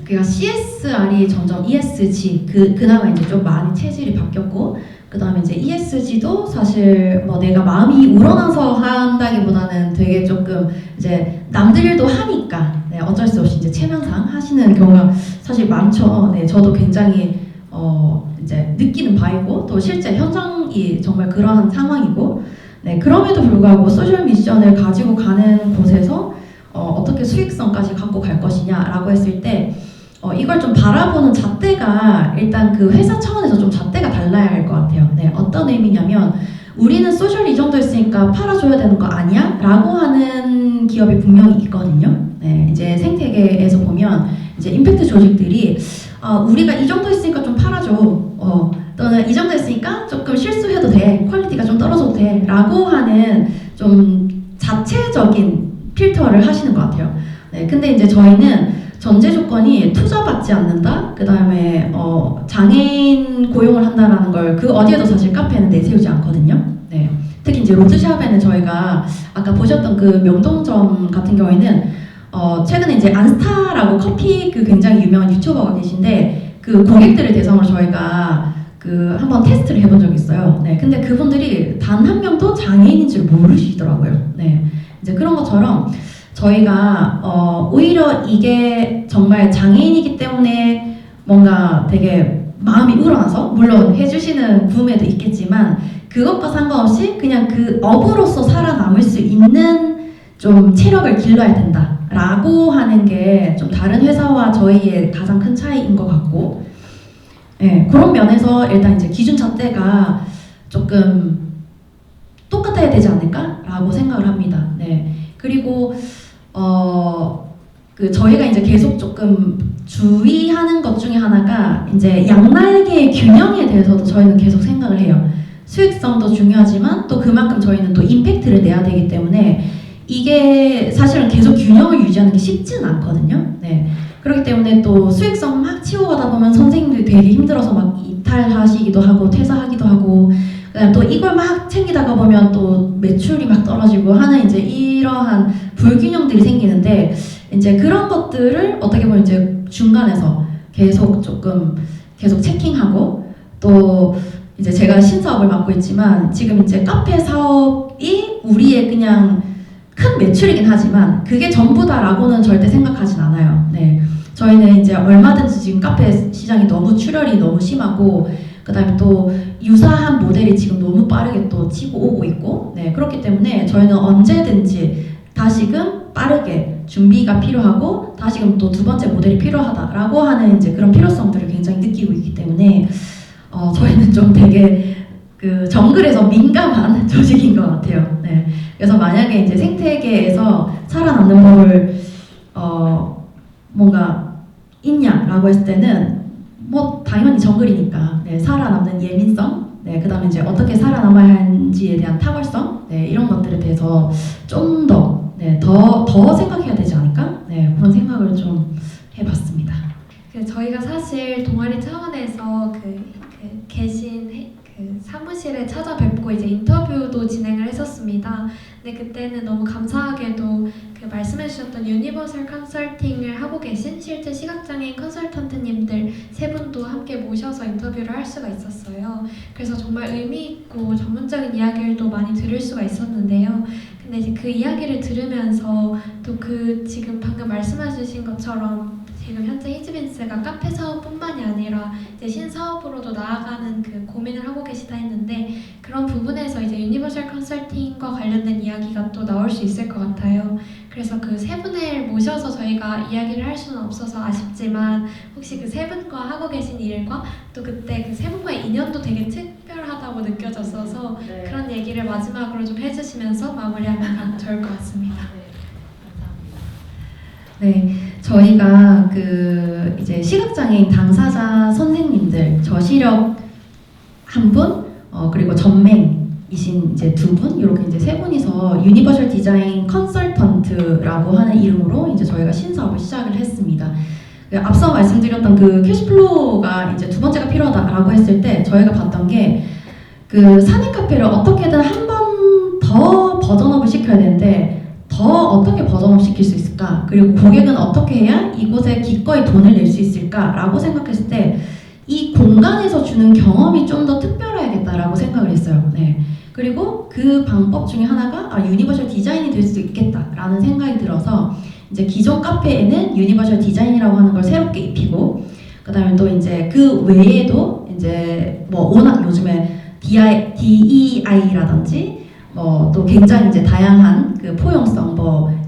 그러니까 CSR이 점점 ESG 그나마 이제 좀 많이 체질이 바뀌었고 그 다음에 이제 ESG도 사실 뭐 내가 마음이 우러나서 한다기보다는 되게 조금 이제 남들 일도 하니까 네, 어쩔 수 없이 이제 체면상 하시는 경우가 사실 많죠. 네, 저도 굉장히 이제 느끼는 바이고 또 실제 현장이 정말 그러한 상황이고 네, 그럼에도 불구하고 소셜 미션을 가지고 가는 곳에서 어떻게 수익성까지 갖고 갈 것이냐라고 했을 때 이걸 좀 바라보는 잣대가 일단 그 회사 차원에서 좀 잣대가 달라야 할 것 같아요. 네, 어떤 의미냐면 우리는 소셜 이 정도 했으니까 팔아줘야 되는 거 아니야? 라고 하는 기업이 분명히 있거든요. 네, 이제 생태계에서 보면 이제 임팩트 조직들이 우리가 이 정도 했으니까 좀 팔아줘. 또는 이 정도 했으니까 조금 실수해도 돼. 퀄리티가 좀 떨어져도 돼. 라고 하는 좀 자체적인 필터를 하시는 것 같아요. 네, 근데 이제 저희는 전제 조건이 투자받지 않는다. 그 다음에 장애인 고용을 한다라는 걸 그 어디에도 사실 카페는 내세우지 않거든요. 네, 특히 이제 로드샵에는 저희가 아까 보셨던 그 명동점 같은 경우에는 최근에 이제 안스타라고 커피 그 굉장히 유명한 유튜버가 계신데 그 고객들을 대상으로 저희가 그 한번 테스트를 해본 적이 있어요. 네, 근데 그분들이 단 한 명도 장애인인 줄 모르시더라고요. 네, 이제 그런 것처럼 저희가 오히려 이게 정말 장애인이기 때문에 뭔가 되게 마음이 우러나서 물론 해주시는 구매도 있겠지만 그것과 상관없이 그냥 그 업으로서 살아남을 수 있는 좀 체력을 길러야 된다라고 하는 게 좀 다른 회사와 저희의 가장 큰 차이인 것 같고 네, 그런 면에서 일단 이제 기준 잣대가 조금 똑같아야 되지 않을까라고 생각을 합니다. 네, 그리고 그 저희가 이제 계속 조금 주의하는 것 중에 하나가 이제 양날개의 균형에 대해서도 저희는 계속 생각을 해요. 수익성도 중요하지만 또 그만큼 저희는 또 임팩트를 내야 되기 때문에 이게 사실은 계속 균형을 유지하는 게 쉽지는 않거든요. 네. 그렇기 때문에 또 수익성 막 치고 가다 보면 선생님들이 되게 힘들어서 막 가기도 하고 퇴사하기도 하고 그다음 또 이걸 막 챙기다가 보면 또 매출이 막 떨어지고 하는 이제 이러한 불균형들이 생기는데 이제 그런 것들을 어떻게 보면 이제 중간에서 계속 체킹하고 또 이제 제가 신사업을 맡고 있지만 지금 이제 카페 사업이 우리의 그냥 큰 매출이긴 하지만 그게 전부다라고는 절대 생각하진 않아요. 네. 저희는 이제 얼마든지 지금 카페 시장이 너무 출혈이 너무 심하고 그다음에 또 유사한 모델이 지금 너무 빠르게 또 치고 오고 있고 네, 그렇기 때문에 저희는 언제든지 다시금 빠르게 준비가 필요하고 다시금 또 두 번째 모델이 필요하다라고 하는 이제 그런 필요성들을 굉장히 느끼고 있기 때문에 저희는 좀 되게 그 정글에서 민감한 조직인 것 같아요. 네. 그래서 만약에 이제 생태계에서 살아남는 법을 뭔가 있냐라고 했을 때는 뭐 당연히 정글이니까 네, 살아남는 예민성, 네, 그다음에 이제 어떻게 살아남아야 하는지에 대한 탁월성, 네, 이런 것들에 대해서 좀 더 더 생각해야 되지 않을까? 네, 그런 생각을 좀 해봤습니다. 저희가 사실 동아리 차원에서 계신 사무실에 찾아뵙고 이제 인터뷰도 진행을 했었습니다. 근데 그때는 너무 감사하게도 말씀해주셨던 유니버설 컨설팅을 하고 계신 실제 시각장애인 컨설턴트님들 세 분도 함께 모셔서 인터뷰를 할 수가 있었어요. 그래서 정말 의미 있고 전문적인 이야기를 또 많이 들을 수가 있었는데요. 근데 이제 그 이야기를 들으면서 또 지금 방금 말씀해주신 것처럼 지금 현재 히즈빈스가 카페 사업뿐만이 아니라 이제 신사업으로도 나아가는 고민을 하고 계시다 했는데 그런 부분에서 이제 유니버설 컨설팅과 관련된 이야기가 또 나올 수 있을 것 같아요. 그래서 그 세 분을 모셔서 저희가 이야기를 할 수는 없어서 아쉽지만 혹시 그 세 분과 하고 계신 일과 또 그때 그 세 분과의 인연도 되게 특별하다고 느껴졌어서 네. 그런 얘기를 마지막으로 좀 해주시면서 마무리하면 좋을 것 같습니다. 네, 저희가 이제 시각장애인 당사자 선생님들 저시력 한 분, 그리고 전맹이신 이제 두 분, 이렇게 이제 세 분이서 유니버셜 디자인 컨설턴트라고 하는 이름으로 이제 저희가 신사업을 시작을 했습니다. 앞서 말씀드렸던 캐시플로우가 이제 두 번째가 필요하다라고 했을 때 저희가 봤던 게 산익 카페를 어떻게든 한 번 더 버전업을 시켜야 되는데 더 어떻게 버전업 시킬 수 있을까? 그리고 고객은 어떻게 해야 이곳에 기꺼이 돈을 낼 수 있을까라고 생각했을 때 이 공간에서 주는 경험이 좀 더 특별해야겠다라고 생각을 했어요. 네. 그리고 그 방법 중에 하나가 유니버셜 디자인이 될 수 있겠다라는 생각이 들어서 이제 기존 카페에는 유니버셜 디자인이라고 하는 걸 새롭게 입히고 그다음에 또 이제 그 외에도 이제 뭐 워낙 요즘에 DEI라든지 또 굉장히 이제 다양한 포용성,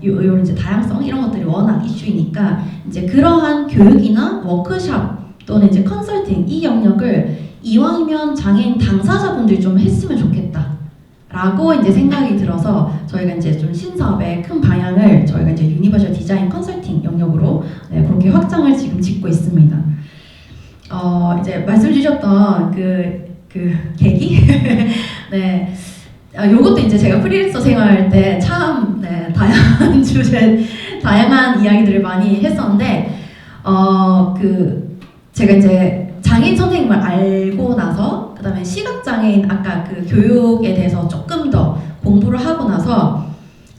요런 이제 다양성 이런 것들이 워낙 이슈이니까 이제 그러한 교육이나 워크숍 또는 이제 컨설팅 이 영역을 이왕이면 장애인 당사자분들이 좀 했으면 좋겠다라고 이제 생각이 들어서 저희가 이제 좀 신사업의 큰 방향을 저희가 이제 유니버셜 디자인 컨설팅 영역으로 그렇게 확장을 지금 짓고 있습니다. 이제 말씀 주셨던 그 계기, 네. 요것도 이제 제가 프리랜서 생활할 때 참 다양한 주제, 다양한 이야기들을 많이 했었는데 제가 이제 장애인 선생님을 알고 나서 그다음에 시각장애인 아까 교육에 대해서 조금 더 공부를 하고 나서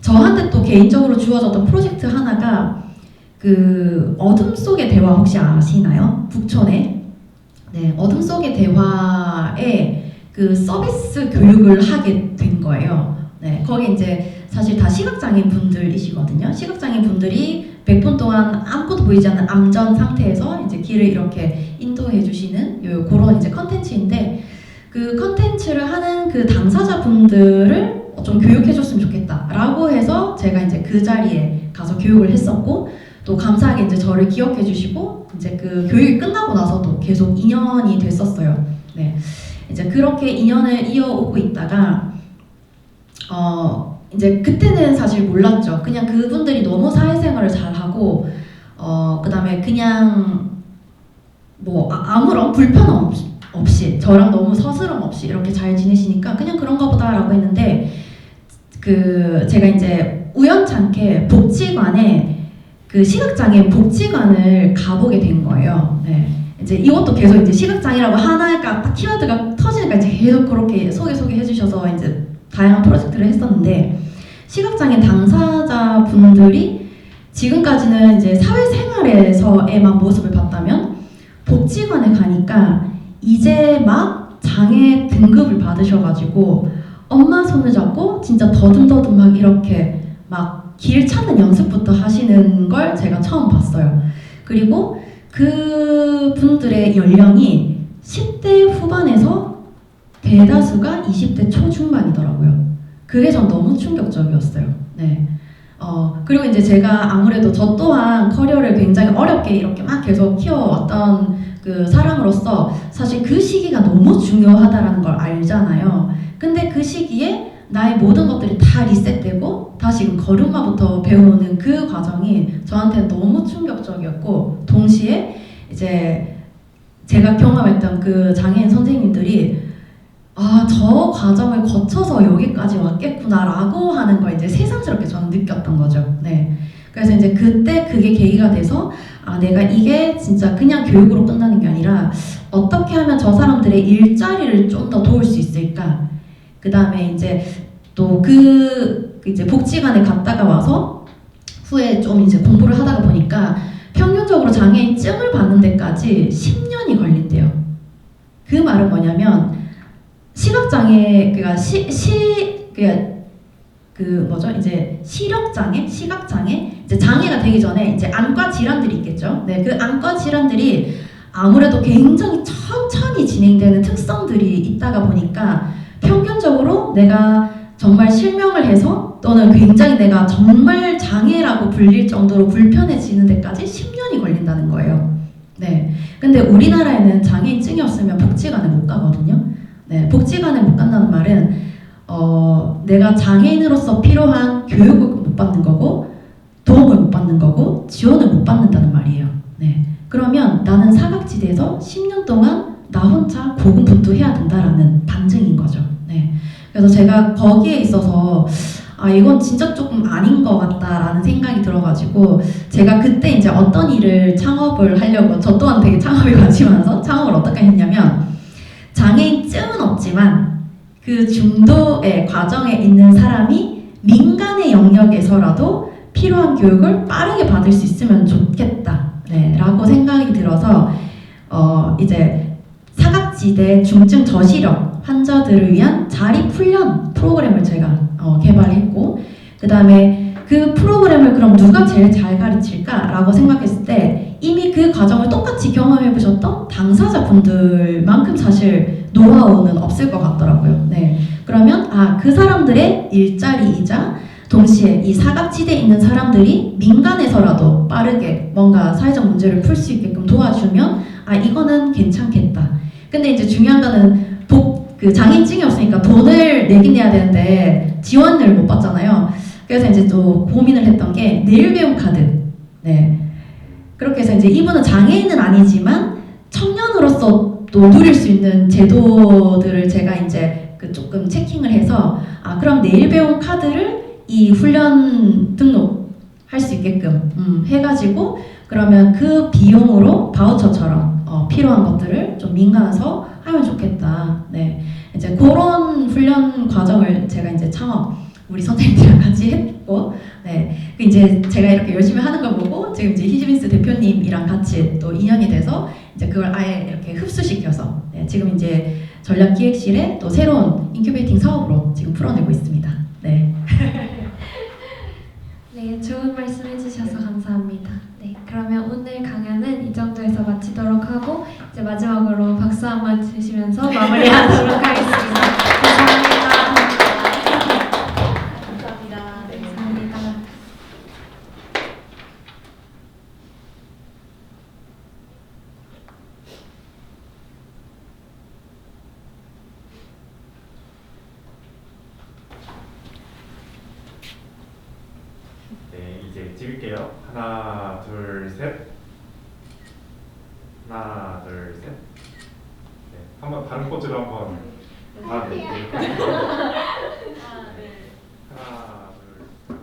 저한테 또 개인적으로 주어졌던 프로젝트 하나가 어둠 속의 대화 혹시 아시나요? 북촌에 어둠 속의 대화에 서비스 교육을 하게 된 거예요. 네, 거기 이제 사실 다 시각장애인 분들이시거든요. 시각장애인 분들이 100분 동안 아무것도 보이지 않는 암전 상태에서 이제 길을 이렇게 인도해 주시는 그런 이제 컨텐츠인데 그 컨텐츠를 하는 당사자분들을 좀 교육해 줬으면 좋겠다라고 해서 제가 이제 그 자리에 가서 교육을 했었고 또 감사하게 이제 저를 기억해 주시고 이제 교육이 끝나고 나서도 계속 인연이 됐었어요. 네. 이제 그렇게 인연을 이어오고 있다가 이제 그때는 사실 몰랐죠. 그냥 그분들이 너무 사회생활을 잘하고 그다음에 그냥 뭐 아무런 불편 없이 저랑 너무 서스럼 없이 이렇게 잘 지내시니까 그냥 그런가 보다라고 했는데 제가 이제 우연찮게 복지관에 시각장애인 복지관을 가보게 된 거예요. 네. 이제 이것도 계속 이제 시각장애라고 하나가 딱 키워드가 터지니까 이제 계속 그렇게 소개해 주셔서 이제 다양한 프로젝트를 했었는데, 시각장애 당사자분들이 지금까지는 이제 사회생활에서의만 모습을 봤다면 복지관에 가니까 이제 막 장애 등급을 받으셔가지고 엄마 손을 잡고 진짜 더듬더듬 막 이렇게 막 길 찾는 연습부터 하시는 걸 제가 처음 봤어요. 그리고 그 분들의 연령이 10대 후반에서 대다수가 20대 초중반이더라고요. 그게 전 너무 충격적이었어요. 네. 그리고 이제 제가 아무래도 저 또한 커리어를 굉장히 어렵게 이렇게 막 계속 키워왔던 그 사람으로서 사실 그 시기가 너무 중요하다라는 걸 알잖아요. 근데 그 시기에 나의 모든 것들이 다 리셋되고 다시 걸음마부터 배우는 그 과정이 저한테 너무 충격적이었고, 동시에 이제 제가 경험했던 그 장애인 선생님들이 저 과정을 거쳐서 여기까지 왔겠구나라고 하는 걸 이제 새삼스럽게 저는 느꼈던 거죠. 네. 그래서 이제 그때 그게 계기가 돼서 내가 이게 진짜 그냥 교육으로 끝나는 게 아니라 어떻게 하면 저 사람들의 일자리를 좀 더 도울 수 있을까? 그 다음에 이제 또 이제 복지관에 갔다가 와서 후에 좀 이제 공부를 하다가 보니까 평균적으로 장애인증을 받는 데까지 10년이 걸린대요. 그 말은 뭐냐면 시각장애 이제 시력장애, 시각장애, 이제 장애가 되기 전에 이제 안과 질환들이 있겠죠. 네, 그 안과 질환들이 아무래도 굉장히 천천히 진행되는 특성들이 있다가 보니까 평균적으로 내가 정말 실명을 해서 또는 굉장히 내가 정말 장애라고 불릴 정도로 불편해지는 데까지 10년이 걸린다는 거예요. 네. 근데 우리나라에는 장애인증이 없으면 복지관에 못 가거든요. 네. 복지관에 못 간다는 말은 내가 장애인으로서 필요한 교육을 못 받는 거고 도움을 못 받는 거고 지원을 못 받는다는 말이에요. 네. 그러면 나는 사각지대에서 10년 동안 나 혼자 고군분투해야 된다라는 반증인 거죠. 네. 그래서 제가 거기에 있어서 이건 진짜 조금 아닌 것 같다라는 생각이 들어가지고 제가 그때 이제 어떤 일을 창업을 하려고, 저 또한 되게 창업에 관심이 많아서 창업을 어떻게 했냐면, 장애인증은 없지만 그 중도의 과정에 있는 사람이 민간의 영역에서라도 필요한 교육을 빠르게 받을 수 있으면 좋겠다, 네, 라고 생각이 들어서 이제 사각지대 중증 저시력 환자들을 위한 자립훈련 프로그램을 제가 개발했고, 그 다음에 그 프로그램을 그럼 누가 제일 잘 가르칠까라고 생각했을 때 이미 그 과정을 똑같이 경험해보셨던 당사자분들만큼 사실 노하우는 없을 것 같더라고요. 네. 그러면 그 사람들의 일자리이자 동시에 이 사각지대에 있는 사람들이 민간에서라도 빠르게 뭔가 사회적 문제를 풀 수 있게끔 도와주면 이거는 괜찮겠다. 근데 이제 중요한 거는 장애인증이 없으니까 돈을 내긴 내야 되는데 지원을 못 받잖아요. 그래서 이제 또 고민을 했던 게 내일 배움 카드. 네. 그렇게 해서 이제 이분은 장애인은 아니지만 청년으로서 또 누릴 수 있는 제도들을 제가 이제 조금 체킹을 해서 그럼 내일 배움 카드를 이 훈련 등록할 수 있게끔 해가지고 그러면 그 비용으로 바우처처럼 필요한 것들을 좀 민간에서 하면 좋겠다. 네, 이제 그런 훈련 과정을 제가 이제 창업 우리 선생님들이랑 같이 했고, 네, 이제 제가 이렇게 열심히 하는 걸 보고 지금 이제 히즈빈스 대표님이랑 같이 또 인연이 돼서 이제 그걸 아예 이렇게 흡수시켜서 지금 이제 전략기획실에 또 새로운 인큐베이팅 사업으로 지금 풀어내고 있습니다. 네. 네, 좋은 말씀 해주셔서 감사합니다. 네, 그러면 오늘 강연은 이 정도에서 마치도록 하고 이제 마지막으로 박수 한번 주시면서 마무리하도록 하겠습니다. 감사합니다. 감사합니다. 네. 감사합니다. 네, 이제 찍을게요. 하나, 둘, 셋. 하나, 둘, 셋. 네, 한번 다른 포즈로 한번. 네.